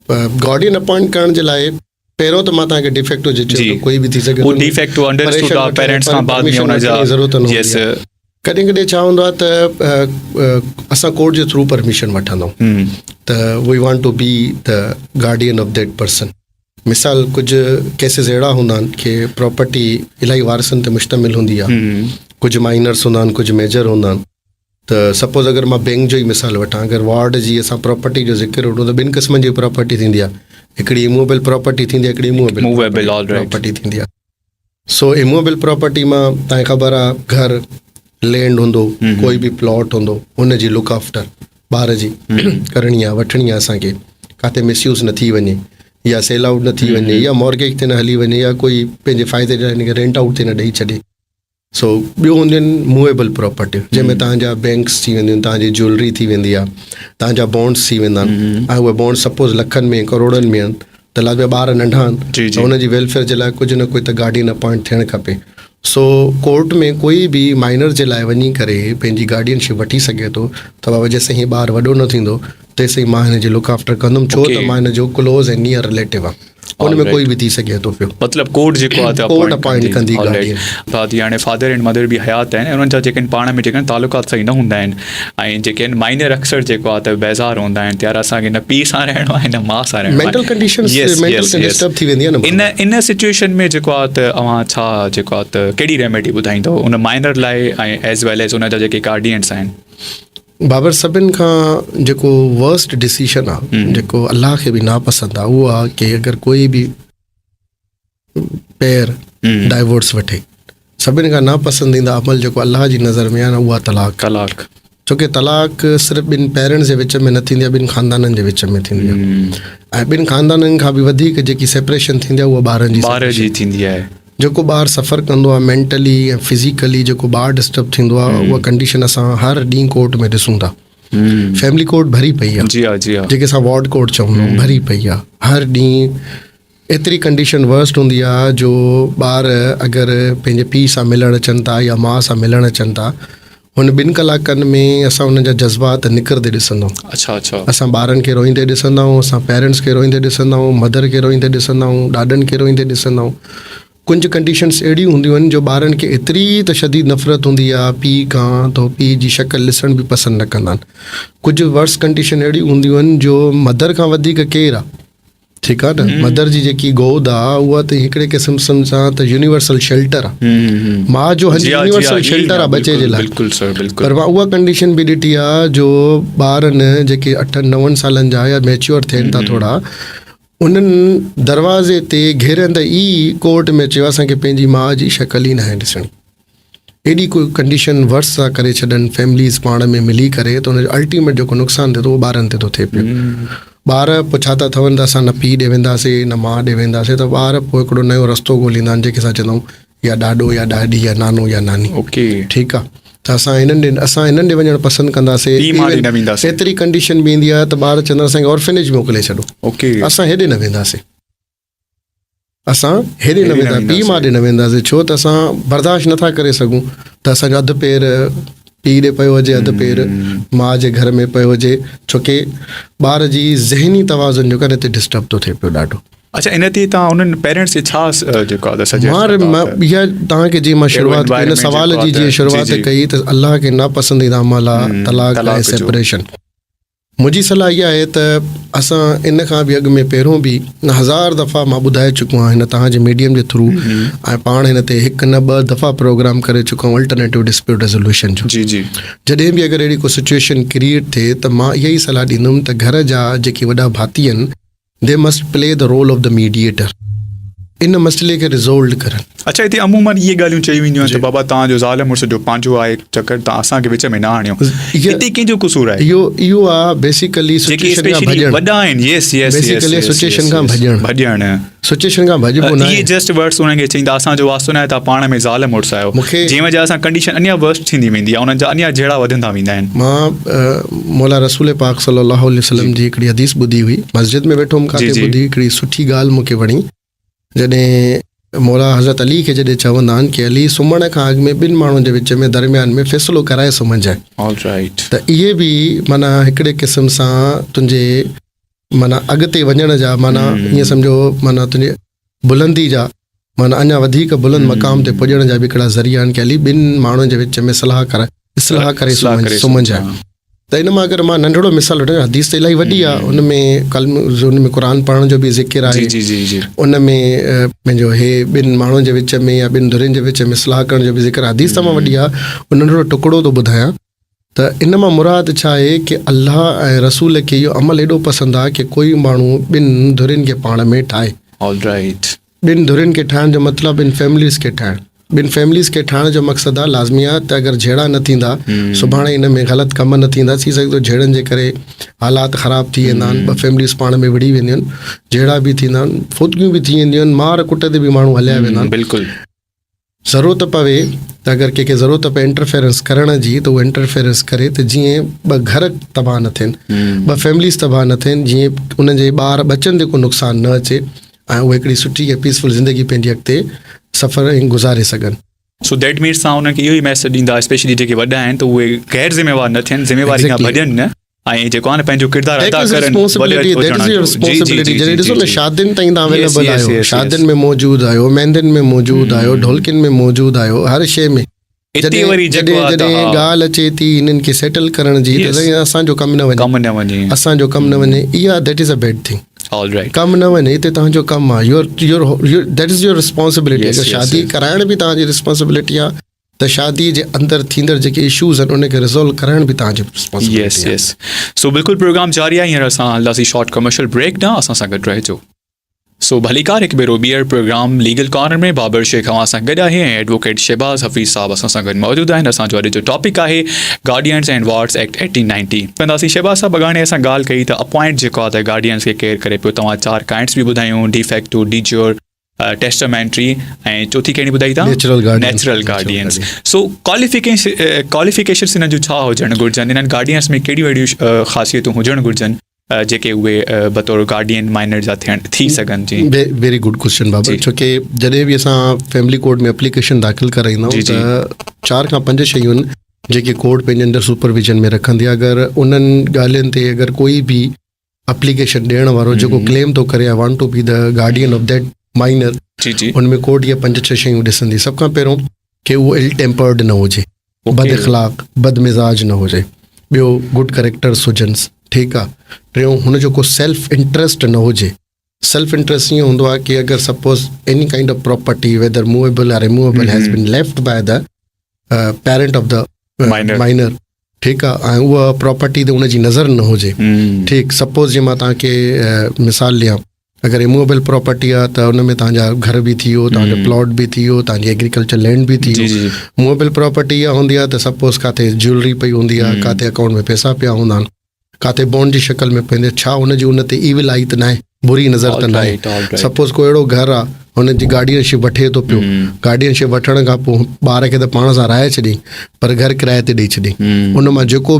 गार्डियन अपॉइंट करण जे लाइ पहिरियों त मां तव्हांखे डिफेक्टो जे चयो कोई बि थी सघे, वो डिफेक्टो अंडरस्टूड आहे, पेरेंट्स खां बाद में हुन जा ज़रूरत न हूंदी आहे। कॾहिं कॾहिं छा हूंदो आहे त असां कोर्ट जे थ्रू परमिशन वठंदा आहियूं त we want to be the guardian of that person. मिसाल कुझु केसिस अहिड़ा हूंदा आहिनि कि प्रॉपर्टी इलाही वारसनि ते मुश्तमिल हूंदी आहे, कुझु माइनर्स हूंदा आहिनि, कुझु मेजर हूंदा आहिनि। त सपोज़ अगरि मां बैंक जो ई मिसाल वठां, अगरि वार्ड जी असां प्रॉपर्टी जो ज़िक्र वठूं त 2 क़िस्मनि जी प्रॉपर्टी थींदी आहे। हिकिड़ी इमूवेबल प्रॉपर्टी थींदी आहे, हिकिड़ी मूवेबल प्रॉपर्टी थींदी आहे। सो इमूवेबल प्रॉपर्टी मां तव्हांखे ख़बर आहे घर, लैंड हूंदो, कोई बि प्लॉट हूंदो, हुनजी लुक आफ्टर ॿार जी करणी आहे, वठणी आहे असांखे, किथे मिसयूज़ न थी वञे या सेल आउट न थी वञे या मॉर्गेज ते न हली वञे या कोई पंहिंजे फ़ाइदे जे हिनखे रेंट आउट ते न ॾेई छॾे। सो ॿियो हूंदियूं आहिनि मूवेबल प्रॉपर्टियूं, जंहिंमें तव्हांजा बैंक्स थी वेंदियूं आहिनि, तव्हांजी ज्वैलरी थी वेंदी आहे, तव्हांजा बॉन्ड्स थी वेंदा आहिनि। ऐं उहे बॉन्ड्स सपोज़ लखनि में करोड़नि में आहिनि, त लाज़मी ॿार नंढा आहिनि जी, त जी। हुनजी वेलफेयर जे लाइ कुझु न कुझु त गार्डियन अपॉइंट थियणु खपे. सो कोर्ट में कोई बि माइनर जे लाइ वञी करे पंहिंजी गार्डियनशिप वठी सघे थो त बाबा जेसिताईं हीउ ॿारु वॾो न थींदो तेसिताईं मां हिन जी लुक आफ्टर कंदुमि, छो Okay. त मां हिन जो क्लोज़ ऐं नियर रिलेटिव आहे. उनमें Alright. कोई बि थी सघे थो पियो. मतिलबु कोर्ट जेको आहे कोर्ट अपॉइंट कंदी गार्डियन. दादी हाणे फादर एंड मदर बि हयात आहिनि, उन्हनि जा जेके पाण में जेके तालुकात सही न हूंदा आहिनि ऐं जेके आहिनि माइनर अक्सर जेको आहे त बेज़ार हूंदा आहिनि, त्यार असांखे न पीउ सां रहणो आहे न माउ सां रहणो आहे. मेंटल कंडीशंस मेंटल डिस्टर्ब थी वेंदी आहे न. इन सिचुएशन में जेको आहे त अव्हां छा जेको आहे त कहिड़ी रेमेडी ॿुधाईंदो उन माइनर लाइ ऐं एज़ वेल एज़ उन जा जेके गार्डियंस आहिनि? बाबर सभिनि खां जेको वर्स्ट डिसीशन आहे, जेको अल्लाह खे बि नापसंद आहे, उहो आहे कि अगरि कोई बि पेर डाइवोर्स वठे, सभिनि खां नापसंदीदा अमल जेको अल्लाह जी नज़र में आहे न, उहा तलाक. छोकी तलाक सिर्फ़ु ॿिनि पेरेंट्स जे विच में न थींदी आहे, ॿिनि ख़ानदाननि जे विच में थींदी आहे. ऐं ॿिनि ख़ानदाननि खां बि वधीक जेकी सेपरेशन थींदी आहे उहा ॿार जी थींदी आहे. जेको ॿारु सफ़र कंदो आहे मेंटली ऐं फिज़िकली, जेको ॿारु डिस्टर्ब थींदो आहे, उहा कंडीशन असां हर ॾींहुं कोर्ट में ॾिसूं था. फैमिली कोर्ट भरी पई आहे, जी जी, जेके असां वार्ड कोर्ट चवंदा आहियूं, भरी पई आहे. हर ॾींहुं एतिरी कंडीशन वर्स्ट हूंदी आहे जो ॿार अगरि पंहिंजे पीउ सां मिलणु अचनि था या माउ सां मिलणु अचनि था, हुन 2 कलाकनि में असां हुन जा जज़्बात निकिरंदे ॾिसंदा आहियूं. अच्छा. असां ॿारनि खे रोईंदे ॾिसंदा आहियूं, असां पेरेंट्स खे रोईंदे ॾिसंदा आहियूं, मदर खे रोईंदे ॾिसंदा आहियूं, ॾाॾनि खे रोईंदे ॾिसंदा आहियूं. कुझु कंडीशन्स अहिड़ियूं हूंदियूं आहिनि जो ॿारनि खे एतिरी त शदीद नफ़रत हूंदी आहे पीउ खां, त पीउ जी शक्ल ॾिसण बि पसंदि न कंदा आहिनि. कुझु वर्स कंडीशन अहिड़ियूं हूंदियूं आहिनि जो मदर खां वधीक केरु आहे, ठीकु आहे न. मदर जी जेकी गोद आहे उहा त हिकिड़े क़िस्म सां त यूनिवर्सल शेल्टर आहे. माउ जो यूनिवर्सल शेल्टर आहे बचे जे लाइ. पर मां उहा कंडीशन बि ॾिठी आहे जो ॿारनि जेके 8-9 सालनि जा या मैच्योर थियनि था थोरा, उन्हनि दरवाज़े ते घेरंद ई कोर्ट में चयो असांखे पंहिंजी माउ जी शक्ल ई न आहे ॾिसणी. एॾी कोई कंडीशन वर्स था करे छॾनि फैमिलीज़ पाण में मिली करे, त हुनजो अल्टीमेट जेको नुक़सानु थिए थो उहो ॿारनि ते थो थिए पियो. ॿार पोइ छा था ठहनि त असां न पीउ ॾे वेंदासीं न माउ ॾे वेंदासीं, त ॿार पोइ हिकिड़ो नयो रस्तो ॻोल्हींदा आहिनि जेके असां चवंदा आहियूं या ॾाॾो या ॾाॾी या नानो या नानी. ठीकु आहे, त असां हिननि ॾे वञणु पसंदि कंदासीं. एतिरी कंडीशन बि ईंदी आहे त ॿार चवंदा असांखे ऑर्फेनेज मोकिले छॾो, असां हेॾे न वेंदासीं, असां हेॾे न वेंदा, पीउ माउ ॾे न वेंदासीं, छो त असां बर्दाश्त नथा करे सघूं त असांजो अधु पेर पीउ ॾे पियो हुजे, अधु पेर माउ जे घर में पियो हुजे, छोकी ॿार जी ज़हनी तवाज़ुन जेको आहे हिते डिस्टर्ब थो थिए पियो ॾाढो. अच्छा, इन ते तव्हां उन्हनि पेरेंट्स खे छा जेको आहे इहा तव्हांखे जीअं मां शुरूआत हिन सवाल जी जीअं शुरूआत कई त अल्लाह खे नापसंदीदा अमल आहे तलाक ऐं सेपरेशन. मुंहिंजी सलाह इहा आहे त असां इन खां बि अॻु में पहिरों बि 1000 दफ़ा मां ॿुधाए चुको आहियां हिन तव्हांजे मीडियम जे थ्रू, ऐं पाण हिन ते 1 न 2 दफ़ा प्रोग्राम करे चुको आहियूं अल्टरनेटिव डिस्प्यूट रेज़ोल्यूशन जो. जी. जॾहिं बि अगरि अहिड़ी को सिचुएशन क्रिएट थिए त मां इहा ई सलाह ॾींदुमि त घर जा जेके वॾा भाती आहिनि, they must play the role of the mediator, इन मसइले खे रिज़ोल्व करनि. अच्छा, हिते अमूमन इहे ॻाल्हियूं चई वेंदियूं आहिनि त बाबा तव्हांजो ज़ाल मुड़ुस जो पंहिंजो आहे चकर, तव्हां असांखे विच में न आणियो. हिते कंहिंजो क़सूर आहे? इहो आहे बेसिकली सिचुएशन खां भॼणु. वॾा आहिनि, बेसिकली सिचुएशन खां भॼणु. सिचुएशन खां भॼिबो न आहे. इहे जस्ट वर्ड्स उन्हनि खे चईंदा असांजो वास्तो न आहे, तव्हां पाण में ज़ाल मुड़ुस आहियो. मूंखे जंहिं वजह सां कंडीशन अञा वर्स्ट थींदी वेंदी आहे, उन्हनि जा अञा जहिड़ा वधंदा वेंदा आहिनि. मां मौला रसूल पाक सल्लल्लाहु अलैहि वसल्लम जी हिकिड़ी हदीस ॿुधी हुई, मस्जिद में वेठो हुउमि, काथे ॿुधी, हिकिड़ी सुठी ॻाल्हि मूंखे वणी. जॾहिं मौला हज़रत अली खे जॾहिं चवंदा आहिनि कि अली सुम्हण खां अॻु में 2 माण्हुनि जे विच में दरमियान में फ़ैसिलो कराए सुम्हजांइ. त इहे बि माना हिकिड़े क़िस्म सां तुंहिंजे माना अॻिते वञण जा माना ईअं सम्झो माना तुंहिंजे बुलंदी जा माना अञा वधीक बुलंद मक़ाम ते पुॼण जा बि हिकिड़ा ज़रिया आहिनि कि अली 2 माण्हुनि जे विच में इस्लाह करे सुम्हजांइ. त इन मां अगरि मां नंढड़ो मिसाल वठां, हदीस त इलाही वॾी आहे, उन में क़ुरान पढ़ण जो बि ज़िक्र आहे, उन में पंहिंजो हे 2 माण्हुनि जे विच में या 2 धुरियुनि जे विच में इस्लाह करण जो बि ज़िक्र आहे. हदीस तमामु वॾी आहे, उन नंढड़ो टुकड़ो थो ॿुधायां. त इन मां मुराद छा आहे कि अल्लाह ऐं रसूल खे इहो अमल एॾो पसंदि आहे कि कोई माण्हू 2 धुरियुनि खे पाण में ठाहे. 2 धुरियुनि खे ठाहिण जो मतिलबु 2 फैमिलीज़ खे ठाहिण. 2 फैमिलीज़ खे ठाहिण जो मक़सदु आहे लाज़मी आहे त अगरि जहिड़ा न थींदा सुभाणे इन में ग़लति कम न थींदा. थी सघे थो जहिड़नि जे करे हालात ख़राब थी वेंदा आहिनि, 2 फैमिलीज़ पाण में विड़ी वेंदियूं आहिनि, जहिड़ा बि थींदा आहिनि, फुदकियूं बि थी वेंदियूं आहिनि, मार कुट ते बि माण्हू हलिया वेंदा आहिनि. बिल्कुलु. ज़रूरत पवे त अगरि कंहिंखे ज़रूरत पए इंटरफेरेंस करण जी त उहो इंटरफेरेंस करे त जीअं ॿ घर तबाह न थियनि, ॿ फैमिलीज़ तबाह न थियनि, जीअं उन्हनि जे ॿार बचनि ते को नुक़सानु न अचे ऐं उहे हिकिड़ी सुठी ऐं पीसफुल ज़िंदगी पंहिंजी अॻिते सफ़र ऐं गुज़ारे सघनि. सो दैट मीन्स तव्हां उन्हनि खे इहो ई मैसेज ॾींदा, स्पेशली जेके वॾा आहिनि, त उहे गैर ज़िम्मेवार न थियनि, ज़िम्मेवारी खां भॼनि न, ऐं जेको आहे न पंहिंजो किरदारु अदा करनि. जॾहिं ॾिसो न शादियुनि ताईं तव्हां अवेलेबल आहियो, शादियुनि में मौजूदु आहियो, मेहंदियुनि में मौजूदु आहियो, ढोलकियुनि में मौजूदु आहियो, हर शइ में. जॾहिं ॻाल्हि अचे थी हिननि खे सेटल करण जी त असांजो कमु न वञे, असांजो कमु न वञे, इहा that is a bad thing. कमु न वञे हिते तव्हांजो कमु आहे, दैट इज़ योर रिस्पॉन्सिबिलिटी. अगरि शादी कराइण बि तव्हांजी रिस्पॉन्सिबिलिटी आहे त शादी जे अंदरि थींदड़ जेके इशूज़ आहिनि उनखे रिज़ोल्व करण बि तव्हांजी रिस्पॉन्सिबिलिटी आहे. सो बिल्कुलु प्रोग्राम जारी आहे. हींअर असां हलंदासीं शॉर्ट कमर्शियल ब्रेक ॾांहुं. असां सां गॾु रहिजो. सो भलीकार हिकु भेरो ॿीहर प्रोग्राम लीगल कॉर्नर में बाबर शेख अवां सां गॾु आहे ऐं एडवोकेट शहबाज़ हफ़ीज़ साहब असां सां गॾु मौजूदु आहिनि. असांजो अॼु जो टॉपिक आहे गार्डियंस एंड वार्ड्स एक्ट 1890. कंदासीं शहबाज़ साहब. अॻाणे असां ॻाल्हि कई त अपॉइंट जेको आहे त गार्डियंस खे केयर करे पियो. तव्हां 4 काइंड्स बि ॿुधायूं, डिफेक्टो, डिज्योर, टेस्टामेंट्री ऐं चौथी कहिड़ी ॿुधाई तव्हां? Natural guardians. सो क्वालिफिकेशन्स हिननि जूं छा हुजणु घुरिजनि? हिननि गार्डियंस में कहिड़ियूं अहिड़ियूं ख़ासियतूं हुजणु घुरिजनि जेके उहे बतौर गार्डियन माइनर जा थी सघनि? जी, वेरी गुड क्वेश्चन बाबा. छोकी जॾहिं बि असां फैमिली कोर्ट में एप्लीकेशन दाख़िल कराईंदा आहियूं त 4 खां 5 शयूं आहिनि जेके कोर्ट पंहिंजे अंदरि सुपरविजन में रखंदी आहे. अगरि उन्हनि ॻाल्हियुनि ते अगरि कोई बि एप्लीकेशन ॾियण वारो जेको क्लेम थो करे, I want to be the guardian of that minor, उनमें कोर्ट इहे 5-6 शयूं ॾिसंदी. सभ खां पहिरियों कि उहो इल टेम्पर्ड न हुजे, बद इख़लाक़, बद मिज़ाज न हुजे. ॿियो, गुड करेक्टर्स हुजनि. ठीकु आहे. टियों, हुनजो को सेल्फ इंट्रस्ट न हुजे. सेल्फ इंट्रस्ट ईअं हूंदो आहे कि अगरि suppose any kind of property whether movable or removable has been left by the parent of the minor, ठीकु आहे, ऐं उहा प्रॉपर्टी ते उनजी नज़र न हुजे. ठीकु. सपोज़ जीअं मां तव्हांखे मिसाल ॾियां, अगरि रिमूवेबल प्रॉपर्टी आहे त उन में तव्हांजा घर बि थी वियो, तव्हांजो प्लॉट बि थी वियो, तव्हांजी एग्रीकल्चर लैंड बि थी वियो. मूवेबल प्रॉपर्टी इहा हूंदी आहे त सपोज़ किथे ज्वेलरी पई हूंदी आहे, किथे अकाउंट में पैसा पिया हूंदा आहिनि, किथे बॉन्ड जी शक्ल में पवंदे, छा हुनजी उन ते ईविल आई त न आहे, बुरी नज़र त न आहे. सपोज़ कोई अहिड़ो घरु आहे हुनजी गार्डियनशिप वठे थो पियो, गार्डियनशिप वठण खां पोइ ॿार खे त पाण सां राहे छॾी, पर घर किराए ते ॾेई छॾी. उन मां जेको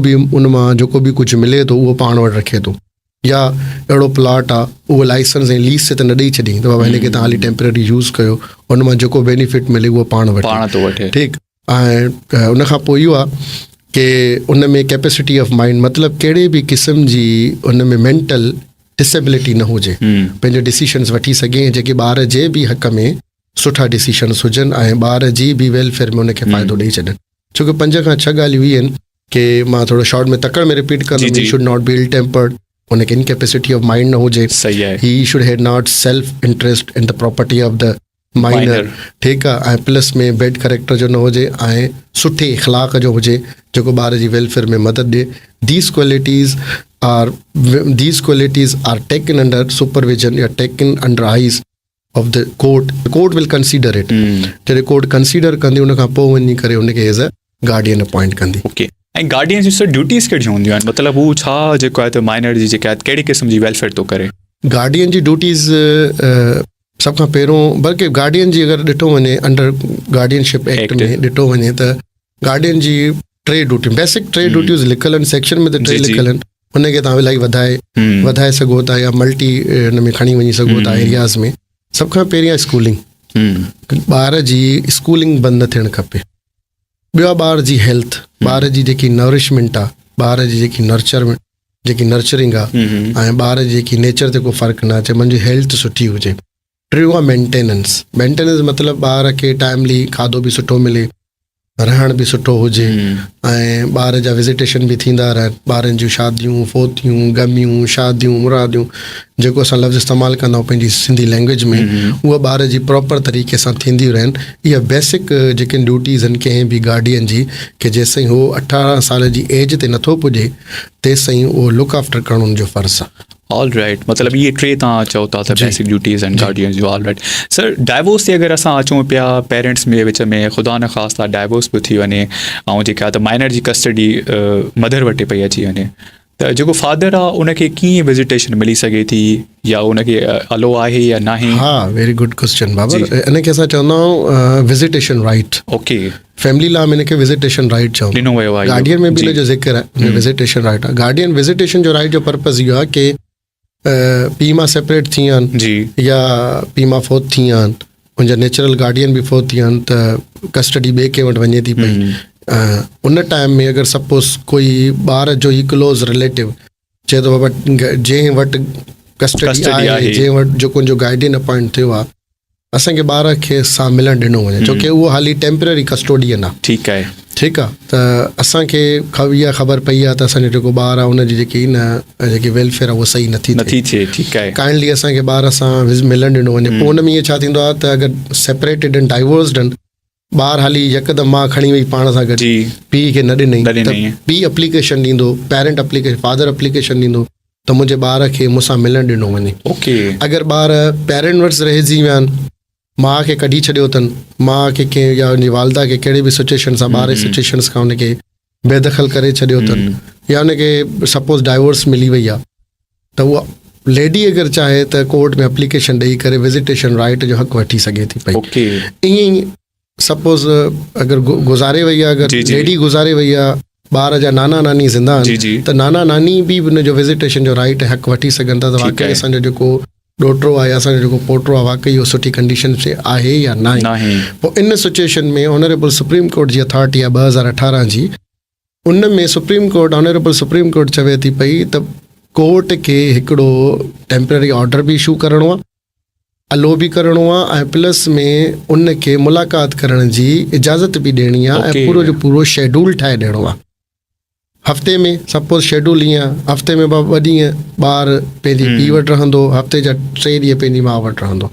बि कुझु मिले थो उहो पाण वटि रखे थो. या अहिड़ो प्लॉट आहे उहो लाइसेंस ऐं लीज़ ते त न ॾेई छॾी त बाबा हिनखे तव्हां हाली टेम्पररी यूज़ कयो, उन मां जेको बेनिफिट मिले उहो पाण वठे. ठीकु. ऐं उन खां पोइ इहो आहे कि उन में कैपेसिटी ऑफ माइंड, मतिलबु कहिड़े बि क़िस्म जी उन में मेंटल डिसेबिलिटी न हुजे, पंहिंजो डिसीशन्स वठी सघे जेके ॿार जे बि हक़ में सुठा डिसीशन्स हुजनि ऐं ॿार जी बि वेलफेयर में उनखे फ़ाइदो ॾेई छॾनि. छोकी 5 खां 6 ॻाल्हियूं इहे आहिनि कि मां थोरो शॉर्ट में तकड़ में रिपीट कंदुमि. Should not be ill tempered, उनखे इनकैपेसिटी ऑफ माइंड न हुजे. He should have not self interest in the property of the minor. ठीकु आहे. ऐं प्लस में बैड करेक्टर जो न हुजे ऐं सुठे इख़लाक़ जो हुजे जेको ॿार जी वेलफेयर में मदद ॾिए. These qualities are taken under supervision या taken under eyes of the court. Court will consider it. जॾहिं कोर्ट कंसीडर कंदी उन खां पोइ वञी करे उनखे एज़ अ गार्डियन अपॉइंट कंदी. ओके. ऐं गार्डियन जी ड्यूटीज़ कहिड़ियूं हूंदियूं आहिनि? मतिलबु हू छा जेको आहे त माइनर जी जेका आहे कहिड़े क़िस्म जी वेलफेयर थो करे? गार्डियन जी ड्यूटीज़ सभ खां पहिरियों, बल्कि गार्डियन जी अगरि ॾिठो वञे अंडर गार्डियनशिप एक्ट में ॾिठो वञे त गार्डियन जी 3 ड्यूटियूं, बेसिक 3 ड्यूटीज़ लिखियल आहिनि. सेक्शन में त 3 लिखियल आहिनि. हुनखे तव्हां इलाही वधाए सघो था या मल्टी हुन में खणी वञी सघो था एरियाज़ में. सभ खां पहिरीं आहे स्कूलिंग. ॿार जी स्कूलिंग बंदि न थियणु खपे. ॿियो आहे ॿार जी हेल्थ, ॿार जी जेकी नरिशमेंट आहे, ॿार जी जेकी नर्चरिंग आहे ऐं ॿार जी जेकी नेचर ते को फ़र्क़ु न अचे, मुंहिंजी हेल्थ सुठी हुजे. टियों आहे मेंटेनेंस. मतिलबु ॿार खे टाइमली खाधो बि सुठो मिले, रहण बि सुठो हुजे ऐं ॿार जा विज़िटेशन बि थींदा रहनि. ॿारनि जूं शादियूं, फोतियूं, गमियूं, शादियूं, मुरादियूं जेको असां लफ़्ज़ इस्तेमालु कंदा आहियूं पंहिंजी सिंधी लैंग्वेज में, उहा ॿार जी प्रॉपर तरीक़े सां थींदियूं रहनि. इहा बेसिक जेके ड्यूटीज़ आहिनि कंहिं बि गार्डियन जी, कि जेसिताईं उहो 18 साल जी एज ते नथो पुॼे तेसिताईं उहो लुक आफ्टर करणु उनजो फ़र्ज़ु आहे. All right. मतिलबु इहे 3 तव्हां चओ था त बेसिक ड्यूटीज़ आहिनि गार्डियन जो. All right. सर, डाइवोर्स ते अगरि असां अचूं पिया, पेरेंट्स में विच में ख़ुदा न ख़ासिता डाइवोर्स बि थी वञे ऐं जेका त माइनर जी कस्टडी मदर वटि पई अची वञे, त जेको फादर आहे उनखे कीअं विज़िटेशन मिली सघे थी या उनखे अलो आहे या न आहे? हा, वेरी गुड क्वेश्चन बाबर. इनखे असां चवंदा आहियूं विज़िटेशन राइट. ओके. फैमिली लॉ में इनखे विज़िटेशन राइट चऊं. ॾिनो वियो आहे. गार्डियन में बि इनजो ज़िक्र आहे, विज़िटेशन राइट आहे. गार्डियन विज़िटेशन जो राइट जो पर्पज़ इहो आहे की पीउ मां सेपरेट थी विया आहिनि जी या पीउ मां फोत थी विया आहिनि, मुंहिंजा नेचुरल गार्डियन बि फोत थी विया आहिनि, त कस्टडी ॿिए के वटि वञे थी पई. उन टाइम में अगरि सपोज़ कोई ॿार जो ई क्लोज़ रिलेटिव चए थो बाबा जंहिं वटि कस्टडी आहे, जंहिं वटि जेको मुंहिंजो गार्डियन अपॉइंट थियो आहे, असांखे ॿार खे सां मिलणु ॾिनो वञे, छोकी उहो हाली टेम्पररी कस्टोडियन आहे. ठीकु आहे. ठीकु आहे. त असांखे इहा ख़बर पई आहे त असांजो जेको ॿारु आहे उनजी जेकी वेलफेयर आहे उहा सही नथी थिए. ठीकु आहे. काइंडली असांखे ॿार सां मिलणु ॾिनो वञे. पोइ उन में इहो छा थींदो आहे त अगरि सेपरेटेड आहिनि, डाइवोर्सड आहिनि, ॿारु हाली यकदमि मां खणी वई पाण सां गॾु, पीउ खे न ॾिनई, त पीउ एप्लीकेशन ॾींदो, पेरेंट एप्लीकेशन, फादर एप्लीकेशन ॾींदो त मुंहिंजे ॿार खे मूंसां मिलणु ॾिनो वञे. ओके. अगरि ॿार पेरेंट वटि रहिजी विया आहिनि, माउ खे कढी छॾियो अथनि, माउ खे कंहिं या हुनजी वालदा खे कहिड़े बि सिचुएशन सां ॿार जी सिचुएशन्स खां हुनखे बेदख़ल करे छॾियो अथनि, या हुनखे सपोज़ डाइवोर्स मिली वई आहे, त उहा लेडी अगरि चाहे त कोर्ट में एप्लीकेशन ॾेई करे विज़िटेशन राइट जो हक़ वठी सघे थी पई. ईअं ई सपोज़ अगरि गुज़ारे वई आहे, अगरि लेडी गुज़ारे वई आहे, ॿार जा नाना नानी ज़िंदा आहिनि, त नाना नानी बि हुनजो विज़िटेशन जो राइट हक़ वठी सघनि था. त वाक़ई असांजो जेको ॾोहिटो आहे, असांजो जेको पोटो आहे, वाक़ई उहो सुठी कंडीशन से आहे या न आहे. पोइ इन सिचुएशन में ऑनरेबल सुप्रीम कोर्ट जी अथॉरिटी आहे 2018 जी, उन में supreme court, honourable supreme court चवे थी पई त कोर्ट खे हिकिड़ो टेम्पररी ऑर्डर बि इशू करिणो आहे, अलो बि करिणो आहे, ऐं प्लस में उन खे मुलाक़ात करण जी इजाज़त बि ॾियणी आहे, ऐं पूरो जो पूरो शेड्यूल ठाहे ॾियणो आहे. हफ़्ते में सपोज़ शेड्यूल ईअं, हफ़्ते में 2 ॾींहं ॿार पंहिंजी पीउ वटि रहंदो, हफ़्ते जा 3 ॾींहं पंहिंजी माउ वटि रहंदो.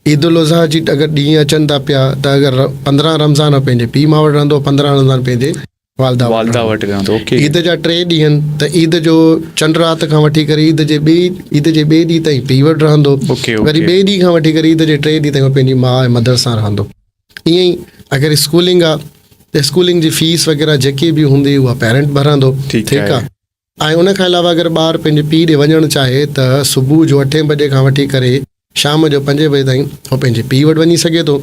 ईद उल अज़हा जी अगरि ॾींहं अचनि था पिया, त अगरि 15 रमज़ान पंहिंजे पीउ माउ वटि रहंदो, 15 रमज़ान पंहिंजे वालदा वटि रहंदो. ईद जा 3 ॾींहं, त ईद जो चंड राति खां वठी करे ईद जे ॿिए ॾींहं ताईं पीउ वटि रहंदो, वरी ॿिए ॾींहं खां वठी करे ईद जे 3 ॾींहं ताईं पंहिंजी माउ ऐं मदर सां रहंदो. ईअं ई अगरि स्कूलिंग आहे त स्कूलिंग जी फीस वग़ैरह जेकी बि हूंदी उहा पेरेंट भरंदो. ठीकु आहे. ऐं उन खां अलावा अगरि ॿारु पंहिंजे पीउ ॾे वञणु चाहे त सुबुह जो 8 बजे खां वठी करे शाम जो 5 बजे ताईं उहो पंहिंजे पीउ वटि वञी सघे थो,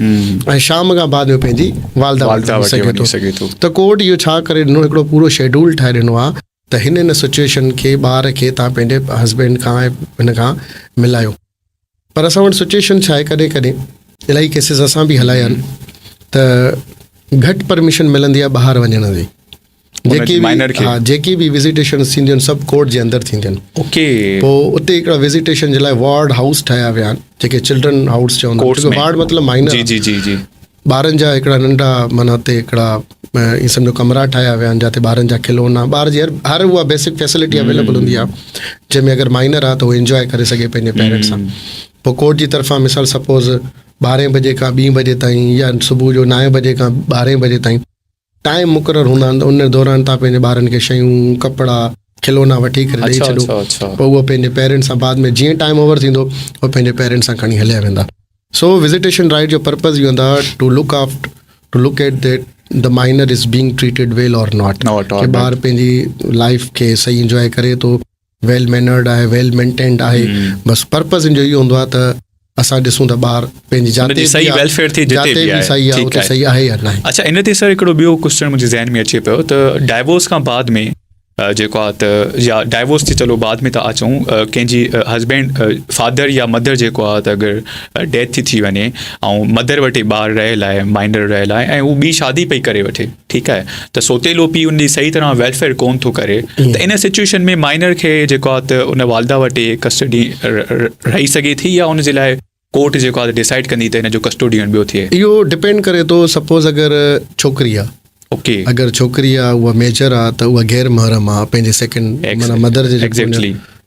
ऐं शाम खां बाद में पंहिंजी वालदा वटि वञी सघे थो. त कोर्ट इहो छा करे ॾिनो, हिकिड़ो पूरो शेड्यूल ठाहे ॾिनो आहे त हिन सिचुएशन खे ॿार खे तव्हां पंहिंजे हस्बैंड खां ऐं हिन खां मिलायो. पर असां वटि सिचुएशन छा आहे, कॾहिं कॾहिं इलाही केसिस असां बि हलाया आहिनि त घटि परमिशन मिलंदी आहे ॿाहिरि वञण जी. जेकी बि विज़िटेशन थींदियूं आहिनि सभु कोर्ट जे अंदरि थींदियूं आहिनि. पोइ उते हिकिड़ा विज़िटेशन जे लाइ वार्ड हाउस ठाहिया विया आहिनि, जेके चिल्ड्रन हाउस चवंदा आहिनि. वार्ड मतिलबु माइनर ॿारनि जा हिकिड़ा नंढा माना हुते हिकिड़ा इहे सम्झो कमरा ठाहिया विया आहिनि, जिते ॿारनि जा खिलौना, ॿार जी हर उहा बेसिक फैसिलिटी अवेलेबल हूंदी आहे, जंहिंमें अगरि माइनर आहे त उहो इंजॉय करे सघे पंहिंजे पेरेंट्स सां. पोइ कोर्ट जी तरफ़ां मिसाल सपोज़ 12 बजे खां 2 बजे ताईं या सुबुह जो 9 बजे खां 12 बजे ताईं टाइम मुक़ररु हूंदा आहिनि. उन दौरान तव्हां पंहिंजे ॿारनि खे शयूं, कपिड़ा, खिलौना वठी करे ॾेई छॾो. पोइ उहो पंहिंजे पेरेंट्स सां बाद में जीअं टाइम ओवर थींदो उहो पंहिंजे पेरेंट्स सां खणी हलिया वेंदा. सो विज़िटेशन राइट जो पर्पज़ इहो हूंदा to look at that the minor is being treated well or not. कि ॿार पंहिंजी लाइफ खे सही इंजॉय करे थो, वेल मैनर्ड आहे, वेल मेंटेन्ड आहे. बसि पर्पज़ जो इहो हूंदो आहे त असां ॾिसूं त ॿार पंहिंजी जाते सही वेलफेयर थी, जिते बि सही आहे उते सही आहे या न आहे. अच्छा, इन ते सर हिकिड़ो ॿियो क्वेश्चन मुंहिंजे ज़हन में अचे पियो त डाइवोर्स खां बाद में जेको आहे त या डाइवोर्स थी चलो बाद में था अचूं, कंहिंजी हस्बैंड फादर या मदर जेको आहे त अगरि डेथ थी वञे ऐं मदर वटि ॿारु रहियल आहे, माइनर रहियल आहे, ऐं उहो ॿी शादी पई करे वठे, ठीकु आहे, त सोतेलो पीउ उनजी सही तरह वेलफेयर कोन थो करे, त इन सिचुएशन में माइनर खे जेको आहे त उन वालदा वटि कस्टडी रही सघे थी, या उनजे लाइ कोर्ट जेको आहे डिसाइड कंदी त हिन जो कस्टोडियन ॿियो थिए? इहो डिपेंड करे थो. सपोज़ अगरि छोकिरी आहे, अगरि छोकिरी आहे उहा मेजर आहे त उहा गैर महरम आहे, पंहिंजे सेकेंड माना मदर जे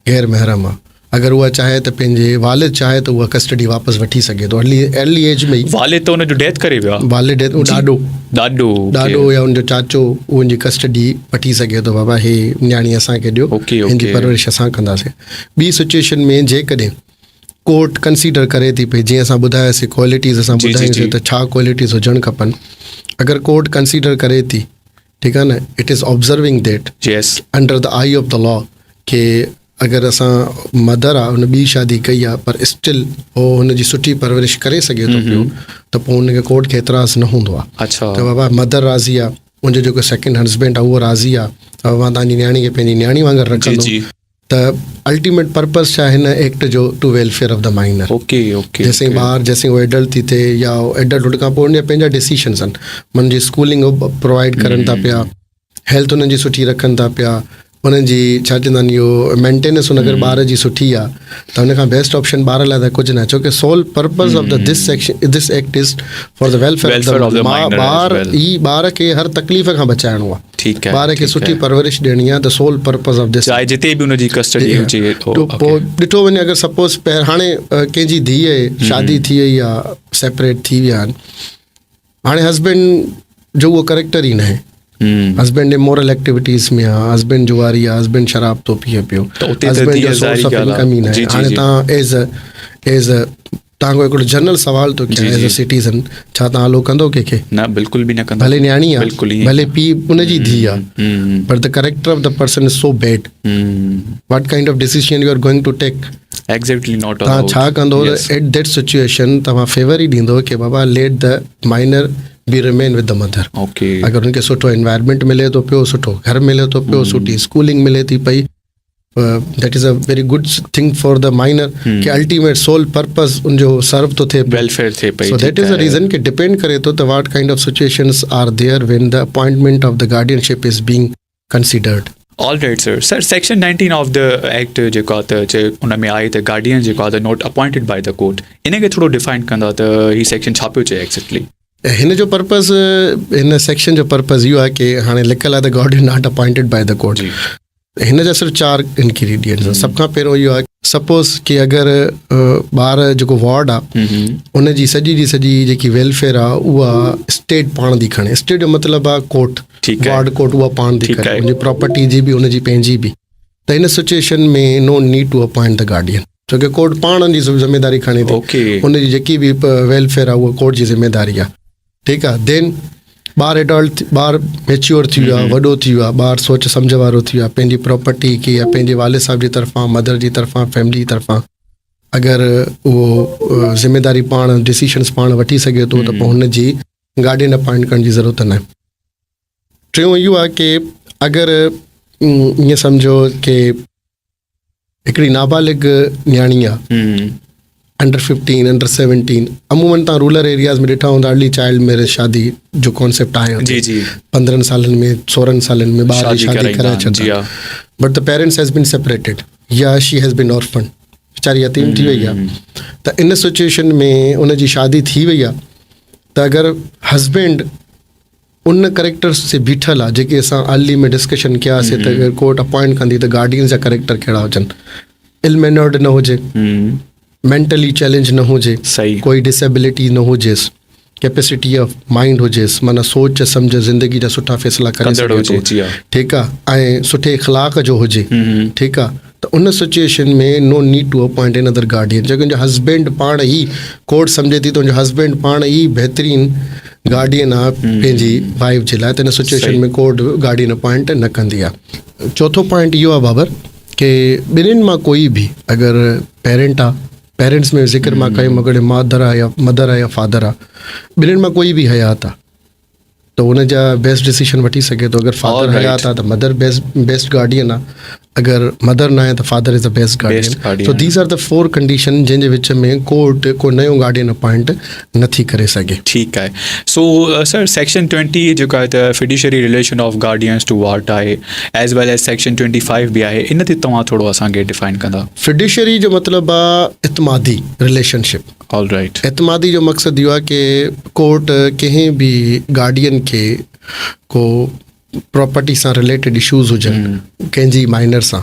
गैर महरम आहे. अगरि उहा चाहे त पंहिंजे वालिद चाहे त उहा कस्टडी वापसि वठी सघे थो अर्ली एज में. वालिद त हुनजो डेथ करे वियो आहे, वालिद डेथ, ॾाॾो या हुनजो चाचो उनजी कस्टडी वठी सघे थो, बाबा हे न्याणी असांखे ॾियो, हिनजी परवरिश असां कंदासीं. ॿी सिचुएशन में जेकॾहिं कोर्ट कंसीडर करे थी पई, जीअं असां ॿुधायासीं क्वालिटीज़ असां ॿुधाईसीं त छा क्वालिटीज़ हुजणु खपनि, अगरि कोर्ट कंसीडर करे थी ठीकु आहे न, it is observing that Yes under the I of the law के अगरि असां मदर आहे हुन ॿी शादी कई आहे पर स्टिल उहो हुनजी सुठी परवरिश करे सघे थो पियो त पोइ हुनखे कोर्ट खे एतिराज़ न हूंदो आहे अच्छा त बाबा मदर राज़ी आहे, मुंहिंजो जेको सेकेंड हस्बैंड आहे उहो राज़ी आहे, बाबा तव्हांजी न्याणी खे पंहिंजी न्याणी वांगुरु रखंदो, त अल्टीमेट पर्पज़ छा आहे हिन एक्ट जो, to welfare of the minor. Okay okay जेसीं ॿार जेसीं उहो एडल्ट थी थिए या एडल्टहुड खां पोइ उनजा पंहिंजा डिसीशन्स आहिनि, हुनजी स्कूलिंग प्रोवाइड करनि था पिया, हेल्थ हुननि जी सुठी रखनि था पिया, उन्हनि जी छा चवंदा आहिनि इहो मेंटेनेंस हुन अगरि ॿार जी सुठी आहे त हुन खां बेस्ट ऑप्शन ॿार लाइ त कुझु न आहे, छोकी sole purpose of the this act is for the welfare of the ॿार। ई ॿार खे हर तकलीफ़ खां बचाइणो आहे, ठीकु आहे, ॿार खे सुठी परवरिश ॾियणी आहे, the sole purpose of this, चाहे जिते बि हुनजी कस्टडी हुजे। पोइ ॾिठो वञे अगरि सपोज़ हाणे कंहिंजी धीअ शादी थी वई आहे, सेपरेट थी विया आहिनि, हाणे हस्बैंड जो उहो करेक्टर ई न आहे, हस्बैंड इमोरल एक्टिविटीज़ में आहे, हस्बैंड जुआरी आहे, हस्बैंड शराब थो पीए पियो, हस्बैंड जो सोर्स ऑफ इनकम ई न आहे। हाणे तव्हां एज़ तव्हांखो हिकिड़ो जनरल सवाल थो कयां एज़ अ सिटीज़न, छा तव्हां हलो कंदो कंहिंखे? न, बिल्कुलु बि न कंदो, भले न्याणी आहे, भले पीउ उनजी धीउ आहे, but the character of the person is so bad, what kind of decision you are going to take? Exactly not. तव्हां छा कंदो एट दैट सिचुएशन? तव्हां फेवर ई ॾींदो कि बाबा let the minor be remain with the mother. Okay, अगरि हुनखे सुठो एनवायरमेंट मिले थो पियो, सुठो घर मिले थो पियो, सुठी स्कूलिंग मिले थी पई, that is a very good thing for the minor कि अल्टीमेट सोल पर्पज़ उनजो सर्व थो थिए, वेलफेयर थिए पई। So that is the reason कि डिपेंड करे थो त what kind of situations are there when the appointment of the guardianship is being considered. All right sir. Sir section 19 of the act जेको आहे त हुन में आहे त गार्डियन जेको आहे त not appointed by the court, इनखे थोरो डिफाइन कंदा त हीउ सेक्शन छा पियो चए एक्ज़ैक्टली? हिन जो पर्पज़, हिन सेक्शन जो पर्पज़ इहो आहे कि हाणे लिखियलु आहे the guardian not appointed by the court. हिन जा सिर्फ़ु 4 इंग्रीडियंट्स आहिनि। सभ खां पहिरियों इहो आहे, सपोज़ कि अगरि ॿार जेको वार्ड आहे उनजी सॼी जी सॼी जेकी वेलफेयर आहे उहा स्टेट पाण थी खणे। स्टेट जो मतिलबु आहे कोर्ट, वार्ड कोर्ट उहा पाण थी करे, उनजी प्रॉपर्टी जी बि उनजी पंहिंजी बि। त हिन सिचुएशन में no need to appoint the guardian, छोकी कोर्ट पाण जी ज़िमेदारी खणे थी, उनजी जेकी बि वेलफेयर आहे उहा कोर्ट जी ज़िमेदारी आहे। ठीकु आहे। देन ॿार एडल्ट, ॿार मेच्योर थी वियो आहे, वॾो थी वियो आहे, ॿार सोच सम्झ वारो थी वियो आहे, पंहिंजी प्रॉपर्टी खे या पंहिंजे वालिद साहिब जी तरफ़ां, मदर जी तरफ़ां, फैमिली जी तरफ़ां अगरि उहो ज़िमेदारी पाण, डिसीशन्स पाण वठी सघे थो त पोइ हुनजी गार्डियन अपॉइंट करण जी ज़रूरत न आहे। टियों इहो आहे कि अगरि ईअं सम्झो कि हिकिड़ी नाबालिग न्याणी आहे, अंडर 15, अंडर 17, अमूमन तव्हां रूरल एरियाज़ में ॾिठा हूंदा अर्ली चाइल्ड मैरिज शादी जो कॉन्सेप्ट आहे, 15 सालनि में 16 सालनि में ॿार जी शादी कराए छॾंदा, but the parents has been separated या शी हैज़ बीन ऑर्फन, वीचारी यतीम थी वई आहे। त इन सिचुएशन में उनजी शादी थी वई आहे त अगरि हस्बैंड उन करेक्टर्स से बीठल आहे जेके असां अर्ली में डिस्कशन कयासीं त अगरि कोर्ट अपॉइंट कंदी त गार्डियन जा करेक्टर कहिड़ा हुजनि, इल मैनर्ड न हुजे, मेंटली चैलेंज न हुजे, कोई डिसेबिलिटी न हुजेसि, कैपेसिटी ऑफ माइंड हुजेसि, माना सोच सम्झ ज़िंदगी जा सुठा फ़ैसिला करे सघे थो, ठीकु आहे, ऐं सुठे इख़लाक़ जो हुजे, ठीकु आहे। त उन सिचुएशन में no need to appoint another guardian, जेको तुंहिंजो हस्बैंड पाण ई कोर्ट सम्झे थी, तुंहिंजो हस्बैंड पाण ई बहितरीनु गार्डियन आहे पंहिंजी वाइफ जे लाइ, त इन सिचुएशन में कोर्ट गार्डियन अपॉइंट न कंदी आहे। चौथो पॉइंट इहो आहे बाबर कि ॿिन्हिनि मां कोई बि अगरि पेरेंट आहे, पेरेंट्स में ज़िक्र मां कयो अगरि मदर आहे या फादर आहे, ॿिन्हिनि मां कोई बि हयात आहे त हुन जा बेस्ट डिसीशन वठी सघे थो। अगरि फादर हयात आहे त मदर बेस्ट गार्डियन आहे, अगरि मदर न आहे त father is the best guardian. So these are the 4 condition जंहिंजे विच में कोर्ट को नयो गार्डियन अपॉइंट नथी करे सघे। ठीकु आहे। सो सर सेक्शन 20 जेको आहे त fiduciary relation of guardians to ward आहे, एज़ वेल एज़ सेक्शन 25 बि आहे, इन ते तव्हां थोरो असांखे डिफाइन कंदा? फिड्यूशरी जो मतिलबु आहे Itmadi relationship. All right. Itmadi जो मक़सदु इहो आहे कि कोर्ट कंहिं बि गार्डियन खे को प्रॉपर्टी सां रिलेटेड इशूज़ हुजनि कंहिंजी माइनर सां,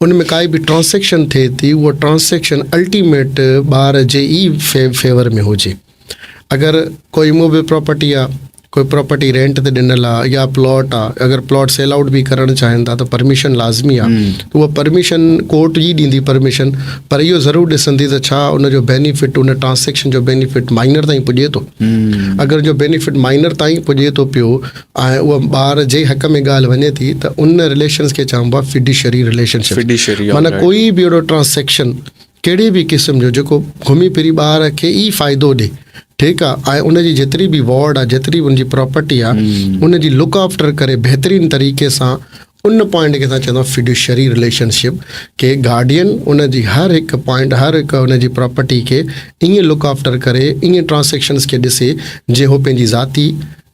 उन में काई बि ट्रांसेक्शन थिए थी, उहा ट्रांसेक्शन अल्टीमेट ॿार जे ई फेवर में हुजे। अगरि कोई मूवेबल प्रॉपर्टी आहे कोई प्रॉपर्टी रेंट ते ॾिनल आहे या प्लॉट आहे, अगरि प्लॉट सेल आउट बि करणु चाहिनि था त परमिशन लाज़मी आहे, त उहा परमिशन कोर्ट ई ॾींदी परमिशन, पर इहो ज़रूरु ॾिसंदी त छा उनजो बेनिफिट, उन ट्रांसेक्शन जो बेनिफिट माइनर ताईं पुॼे थो। अगरि जो बेनिफिट माइनर ताईं पुॼे थो पियो ऐं उहा ॿार जे हक़ में ॻाल्हि वञे थी त उन रिलेशन्स खे चइबो आहे फिड्यूशियरी रिलेशनशिप। माना कोई बि अहिड़ो ट्रांसेक्शन कहिड़ी बि क़िस्म जो जेको घुमी फिरी ॿार खे ई फ़ाइदो ॾिए, ठीकु आहे, ऐं उनजी जेतिरी बि वॉर्ड आहे, जेतिरी बि उनजी प्रॉपर्टी आहे, उनजी लुक आफ्टर करे बहितरीनु तरीक़े सां उन पॉइंट खे असां चवंदा आहियूं फिड्यूशियरी रिलेशनशिप, के गार्डियन उनजी हर हिकु पॉइंट, हर हिकु उनजी प्रॉपर्टी खे ईअं लुक आफ्टर करे, ईअं ट्रांसेक्शन्स खे ॾिसे जीअं उहो पंहिंजी ज़ाती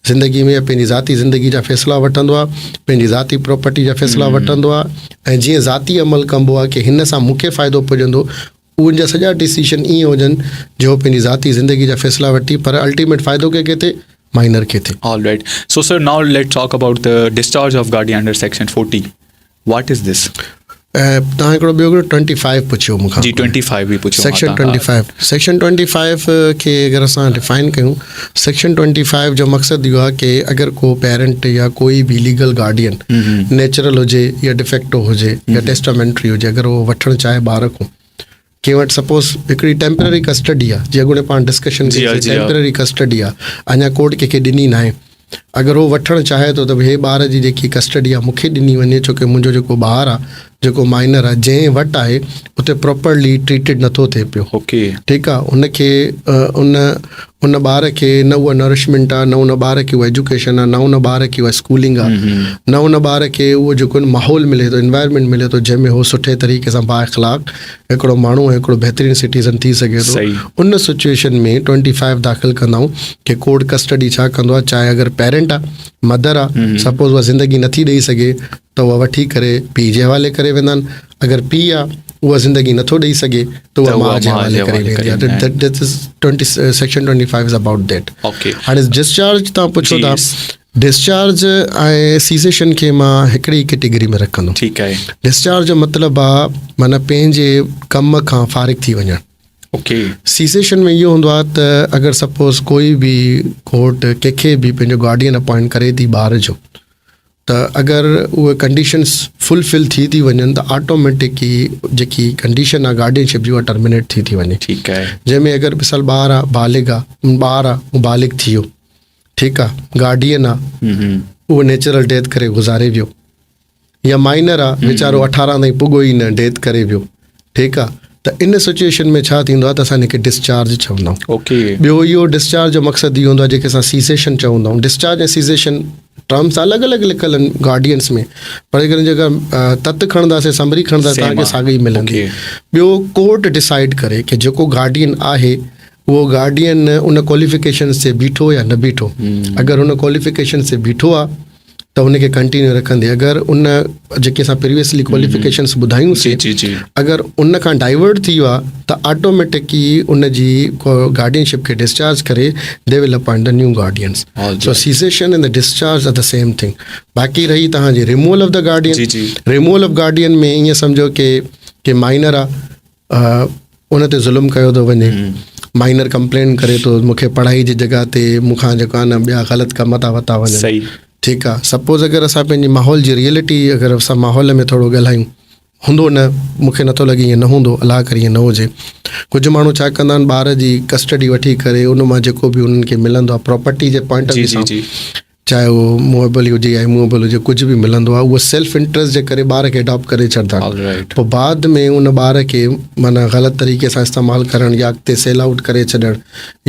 ज़िंदगी में पंहिंजी ज़ाती ज़िंदगी जा फ़ैसिला वठंदो आहे, पंहिंजी ज़ाती प्रॉपर्टी जा फ़ैसिला वठंदो आहे, ऐं जीअं ज़ाती अमल कबो आहे कि हिन सां मूंखे फ़ाइदो पुॼंदो, उनजा सॼा डिसीशन ईअं हुजनि जो पंहिंजी ज़ाती ज़िंदगी जा फ़ैसिला वठी, पर अल्टीमेट फ़ाइदो कंहिंखे थिए, माइनर खे थिए। All right. So, sir, now let's talk about the discharge of guardian under Section 40. What is this? तव्हां हिकिड़ो ॿियो 25 पुछियो मूंखां। जी 25 बि पुछियो। सेक्शन 25 खे अगरि असां डिफाइन कयूं, सेक्शन 25 जो मक़सदु इहो आहे कि अगरि को पेरेंट या कोई बि लीगल गार्डियन नेचुरल हुजे या डिफेक्टो हुजे या टेस्टामेंट्री हुजे, अगरि उहो वठणु चाहे ॿार खां, कंहिं वटि सपोज़ हिकिड़ी टेम्पररी कस्टडी आहे, जीअं अॻोणे पाण डिस्कशन कई, टेम्पररी कस्टडी आहे, अञा कोर्ट कंहिंखे ॾिनी न आहे, अगरि उहो वठणु चाहे थो त भई ॿार जी जेकी कस्टडी आहे मूंखे ॾिनी वञे, छोकी मुंहिंजो जेको ॿारु आहे, जेको माइनर आहे, जंहिं वटि आहे उते प्रॉपरली ट्रीटेड नथो थिए पियो। ओके, ठीकु आहे, उनखे उन ॿार खे न उहा नरिशमेंट आहे, न उन ॿार खे उहा एजुकेशन आहे, न उन ॿार खे उहा स्कूलिंग आहे, न उन ॿार खे उहो जेको माहौल मिले थो, इन्वायरमेंट मिले थो जंहिंमें उहो सुठे तरीक़े सां बाइख़लाक़ हिकिड़ो माण्हू, हिकिड़ो बहितरीनु सिटीज़न थी सघे थो। उन सिचुएशन में 25 दाख़िल कंदाऊं कि कोर्ट कस्टडी छा कंदो आहे, चाहे अगरि पेरेंट आहे, मदर आहे, सपोज़ उहा ज़िंदगी नथी ॾेई सघे त उहा वठी करे पीउ जे हवाले करे वेंदा आहिनि, अगरि पीउ आहे उहा ज़िंदगी नथो ॾेई सघे त उहा माउ जे हवाले करे वेंदी आहे। Section 25 is about that. हाणे डिस्चार्ज तव्हां पुछो था, डिस्चार्ज ऐं सीसेशन खे मां हिकिड़ी कैटेगरी में रखंदुमि। ठीकु आहे। डिस्चार्ज जो मतिलबु आहे माना पंहिंजे कम खां फारिग थी वञणु। ओके। सीसेशन में इहो हूंदो आहे त अगरि सपोज़ कोई बि कोर्ट कंहिंखे बि पंहिंजो गार्डियन अपॉइंट करे थी ॿार जो, त अगरि उहे कंडीशन्स फुलफिल थी वञनि त ऑटोमेटिकली जेकी कंडीशन आहे गार्डियनशिप जी उहा टर्मिनेट थी वञे। ठीकु आहे। जंहिंमें अगरि मिसाल ॿार आहे, बालिग आहे, ॿार आहे उहो बालिग थी वियो, ठीकु आहे, गार्डियन आहे उहो नेचुरल डेथ करे गुज़ारे वियो, या माइनर आहे वीचारो 18 ताईं पुॻो ई न, डेथ करे वियो, ठीकु आहे, त इन सिचुएशन में छा थींदो आहे त असां हिनखे डिस्चार्ज चवंदा आहियूं। ओके। ॿियो इहो डिस्चार्ज जो मक़सदु इहो हूंदो आहे जंहिंखे असां सीसेशन चवंदा आहियूं। डिस्चार्ज ऐं सीसेशन टर्म्स अलॻि अलॻि लिखियल आहिनि गार्डियंस में, पर अगरि जेका तत खणंदासीं, समरी खणंदासीं, तव्हांखे साॻी मिलंदी। ॿियो कोर्ट डिसाइड करे कि जेको गार्डियन आहे उहो गार्डियन उन क्वालिफिकेशन से बीठो या न बीठो। अगरि उन क्वालिफिकेशन से बीठो आहे त उनखे कंटिन्यू रखंदी। अगरि उन जेके असां प्रीवियसली क्वालिफिकेशन्स ॿुधायूंसीं, अगरि उन खां डाइवर्ट थी वियो आहे त ऑटोमेटिकली उन जी गार्डियनशिप खे डिस्चार्ज करे दे will appoint the new guardians. So cessation and the discharge are the same thing. बाक़ी रही तव्हांजी removal of the guardian, removal of guardian में ईअं सम्झो कि माइनर आहे, उन ते ज़ुल्म कयो थो वञे, माइनर कंप्लेन करे थो, मूंखे पढ़ाई जी जॻह ते मूंखां जेको आहे न ॿिया ग़लति कम था वरिता वञनि, ठीकु आहे। सपोज़ अगरि असां पंहिंजी माहौल जी रियलिटी अगरि असां माहौल में थोरो ॻाल्हायूं, हूंदो न, मूंखे नथो लॻे ईअं न हूंदो, अलाह करे ईअं न हुजे। कुझु माण्हू छा कंदा आहिनि, ॿार जी कस्टडी वठी करे उन मां जेको बि उन्हनि खे मिलंदो आहे property J point of view सां, चाहे उहो मूवेबल हुजे या इमूवेबल हुजे, कुझु बि मिलंदो आहे, उहो सेल्फ इंट्रस्ट जे करे ॿार खे अडॉप्ट करे छॾंदा आहिनि। पोइ बाद में उन ॿार खे माना ग़लति तरीक़े सां इस्तेमालु करणु या अॻिते सेल आउट करे छॾणु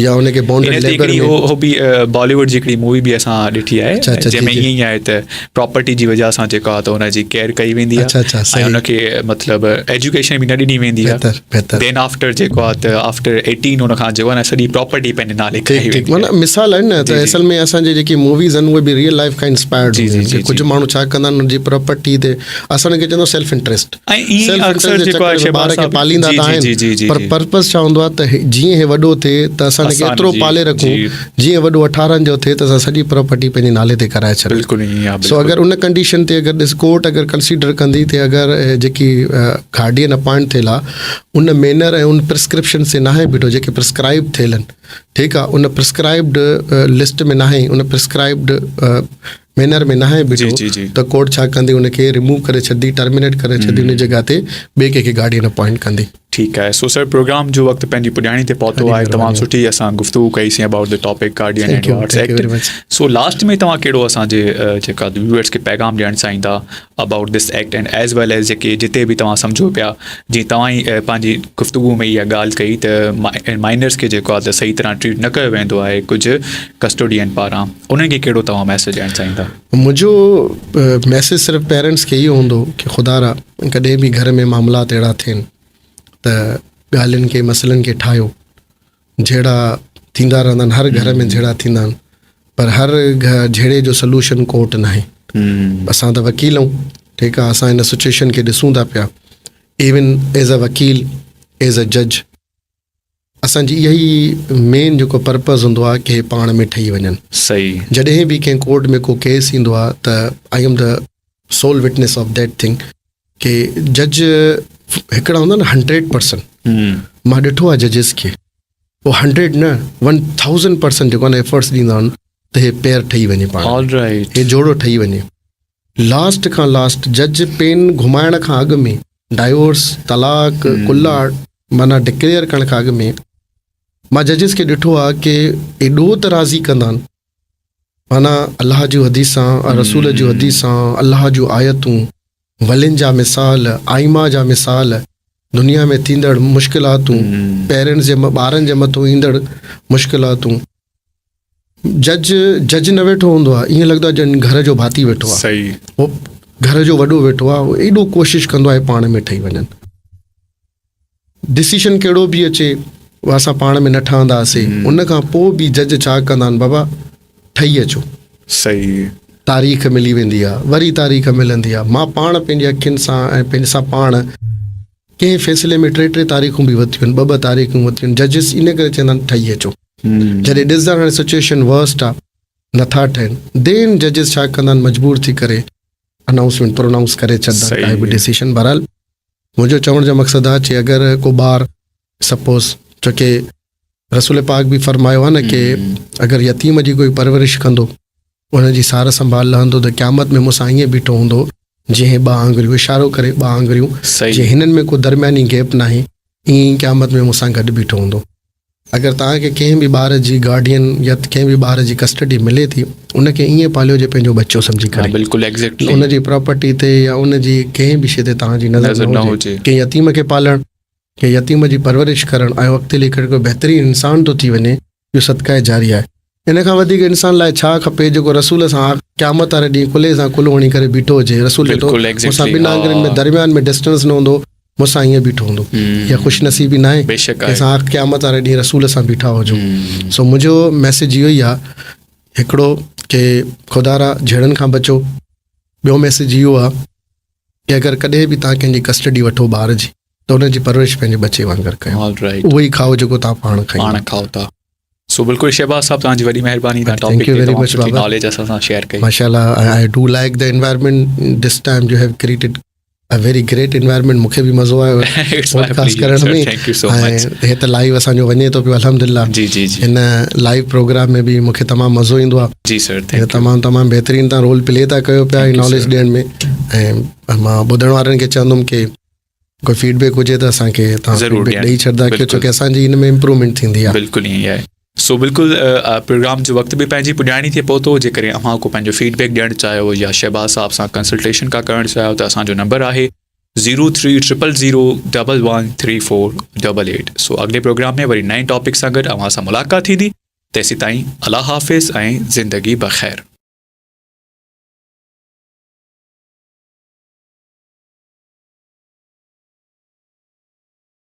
या उनखे बॉन्डेड लेबर में। हो बि बॉलीवुड जी हिकिड़ी मूवी बि असां ॾिठी आहे जंहिंमें ईअं ई आहे त प्रॉपर्टी जी वजह सां जेको आहे त हुनजी केयर कई वेंदी आहे ऐं हुनखे मतिलबु एजुकेशन बि न ॾिनी वेंदी आहे। देन आफ्टर जेको आहे त आफ्टर 18 हुनखां जेको आहे न सॼी प्रॉपर्टी पंहिंजे नाले कई वेंदी आहे। माना मिसाल आहिनि न, त असल में असांजी जेकी मूवीज़ उहे बि रियल लाइफ खां इंस्पायर्ड हुई। कुझु माण्हू छा कंदा आहिनि, उनजी प्रॉपर्टी ते असां हुनखे चवंदा सेल्फ इंट्रस्ट, ॿार खे पालींदा त आहिनि, पर पर्पस छा हूंदो आहे त जीअं हे वॾो थिए त असां हुनखे एतिरो पाले रखूं, जीअं वॾो 18 जो थिए त असां सॼी प्रॉपर्टी पंहिंजे नाले ते कराए छॾूं। सो अगरि उन कंडीशन ते अगरि कोर्ट अगरि कंसीडर कंदी त अगरि जेकी गार्डियन अपॉइंट थियल आहे उन मैनर ऐं उन प्रिस्क्रिप्शन से न आहे बीठो, जेके प्रिस्क्राइब थियल आहिनि, ठीकु आहे, उन प्रिस्क्राइब्ड लिस्ट में न आहे, उन प्रिस्क्राइब्ड मैनर में न आहे जी, बीठो, जी, जी। त कोर्ट छा कंदी, उनखे रिमूव करे छॾंदी, टर्मिनेट करे छॾंदी, उन जॻह ते ॿिए कंहिंखे गार्डियन अपॉइंट कंदी। ठीकु आहे। सो सर प्रोग्राम जो वक़्तु पंहिंजी पुॼाणी ते पहुतो आहे। तमामु सुठी असां गुफ़्तगू कईसीं about the topic guardian and what's act. So last में तव्हां कहिड़ो असांजे जेका व्यूअर्स खे पैगाम ॾियणु चाहींदा about this act and as well as जेके जिते बि तव्हां सम्झो पिया, जीअं तव्हां ई पंहिंजी गुफ़्तगू में इहा ॻाल्हि कई त माइनर्स खे जेको आहे त सही तरह ट्रीट न कयो वेंदो आहे कुझु कस्टोडियन पारां, उन्हनि खे कहिड़ो तव्हां मैसेज ॾियणु चाहींदा? मुंहिंजो मैसेज सिर्फ़ु पेरेंट्स खे इहो हूंदो कि ख़ुदा रा कॾहिं बि घर में मामलात अहिड़ा थियनि त ॻाल्हियुनि खे मसइलनि खे ठाहियो। जहिड़ा थींदा रहंदा आहिनि, हर घर में जहिड़ा थींदा आहिनि, पर हर जहिड़े जो सल्यूशन कोर्ट न आहे। असां त वकील आहियूं, ठीकु आहे, असां हिन सिचुएशन खे ॾिसूं था पिया। इवन एज़ अ वकील, एज़ अ जज, असांजी इहा ई मेन जेको पर्पज़ हूंदो आहे कि पाण में ठही वञनि। सही। जॾहिं बि कंहिं कोर्ट में को केस ईंदो आहे त I am the sole witness of that thing कि जज हिकिड़ा हूंदा न 100%। मां ॾिठो आहे जजिस खे, उहो 100 न 1000% जेको आहे न एफर्ट्स ॾींदा आहिनि त हे पेयर ठही वञे, पाण ऑलराइट, हे जोड़ो ठही वञे। लास्ट खां लास्ट जज पेन घुमाइण खां अॻु में, डाइवोर्स, तलाक, कुल्ला माना डिक्लेयर करण खां अॻु में, मां जजिस खे ॾिठो आहे कि एॾो त राज़ी कंदा आहिनि, माना अलाह जूं हदीसां, रसूल जूं हदीसां, अलाह जूं आयतूं, वलिन जा मिसाल, आइमा जा मिसाल, दुनिया में थींदड़ मुश्किलातूं, पेरेंट्स जे ॿारनि जे मथां ईंदड़ मुश्किलातूं। जज न वेठो हूंदो आहे, ईअं लॻंदो आहे ॼण घर जो भाती वेठो आहे। सही। उहो घर जो वॾो वेठो आहे, उहो एॾो कोशिशि कंदो आहे पाण में ठही वञनि। डिसीशन कहिड़ो बि अचे, उहा असां पाण में न ठहंदासीं, उन खां पोइ बि जज छा कंदा आहिनि, बाबा ठही अचो। सही। तारीख़ मिली वेंदी आहे, वरी तारीख़ मिलंदी आहे। मां पाण पंहिंजी अखियुनि सां ऐं पंहिंजे सां पाण कंहिं फ़ैसिले में 3 तारीख़ूं बि वरितियूं आहिनि, 2 तारीख़ूं वरितियूं आहिनि। जजिस इन करे चवंदा आहिनि ठही अचो। जॾहिं ॾिसंदा हाणे सिचुएशन वर्स्ट आहे, नथा ठहिनि, देन जजिस छा कंदा आहिनि, मजबूर थी करे अनाउंसमेंट प्रोनाउंस करे छॾंदा आहिनि काई बि डिसीशन। बहरहाल मुंहिंजो चवण जो मक़सदु आहे कि अगरि को ॿार सपोज़, छोकी रसूल पाक बि फरमायो आहे न कि अगरि यतीम जी कोई परवरिश कंदो, उनजी सार संभाल लहंदो, त क़यामत में मूंसां ईअं बीठो हूंदो जीअं 2 आङुरियूं, इशारो करे 2 आङुरियूं, जीअं हिननि में को दरमियानी गैप न आहे, ईअं क़यामत में मूंसां गॾु बीठो हूंदो। अगरि तव्हांखे कंहिं बि ॿार जी गार्डियन या कंहिं बि ॿार जी कस्टडी मिले थी, उनखे ईअं पालियो जे पंहिंजो बच्चो सम्झी करे। बिल्कुलु एग्ज़ैक्टली। उनजी प्रॉपर्टी ते या उनजी कंहिं बि शइ ते तव्हांजी नज़र न हुजे। कंहिं यतीम खे पालणु, कंहिं यतीम जी परवरिश करणु, ऐं वक़्तु लिखण को बहितरीनु इंसान थो थी वञे, इहो सदक़ाए जारी आहे। इन खां वधीक इंसान लाइ छा खपे जेको रसूल सां क़यामत वारे ॾींहुं कुल्हे सां कुल्हो हणी करे बीठो हुजे। रसूल मूंसां 2 आङुरियुनि में दरमियान में डिस्टेंस न हूंदो, मूंसां ईअं बीठो हूंदो। इहा ख़ुशनसीबी न आहे कि असां क़यामत वारे ॾींहुं रसूल सां बीठा हुजूं। सो मुंहिंजो मैसेज इहो ई आहे, हिकिड़ो कि ख़ुदा रा झेड़नि खां बचो। ॿियो मैसेज इहो आहे कि अगरि कॾहिं बि तव्हां कंहिंजी कस्टडी वठो ॿार जी, त उनजी परवरिश पंहिंजे बचे वांगुरु कयो। उहो ई खाओ जेको तव्हां पाण खाओ था। सो बिल्कुलु शहबाज़ साहब, तव्हांजी वॾी महिरबानी, तव्हां टॉपिक ते तमामु सुठी नॉलेज असां सां शेयर कई। माशाल्लाह, I do like the environment this time U have created a very great environment. मूंखे बि मज़ो आयो पॉडकास्ट करण में। ऐं हे त लाइव असांजो वञे थो पियो, अल्हम्दुलिल्लाह। जी जी जी। हिन लाइव प्रोग्राम में बि मूंखे तमामु मज़ो ईंदो आहे। जी सर, तमामु बहितरीनु तव्हां रोल प्ले था कयो पिया नॉलेज ॾियण में। ऐं मां ॿुधण वारनि खे चवंदुमि कि कोई फीडबैक हुजे त असांखे तव्हां फीडबैक ॾेई छॾंदा कयो, छोकी असांजी हिन में इम्प्रूवमेंट थींदी आहे। बिल्कुलु ईअं ई आहे। सो बिल्कुलु प्रोग्राम जो वक़्तु बि पंहिंजी पुॼाणी थिए पहुतो। जेकॾहिं अव्हां को पंहिंजो फीडबैक ॾियणु चाहियो या शहबाज़ साहब सां कंसल्टेशन का करणु चाहियो, त असांजो नंबर आहे 0300013488। सो अॻिले प्रोग्राम में वरी नए टॉपिक सां गॾु अव्हां सां मुलाक़ात थींदी। तेसीं ताईं अल्लाह हाफ़िज़ ऐं ज़िंदगी बख़ैर।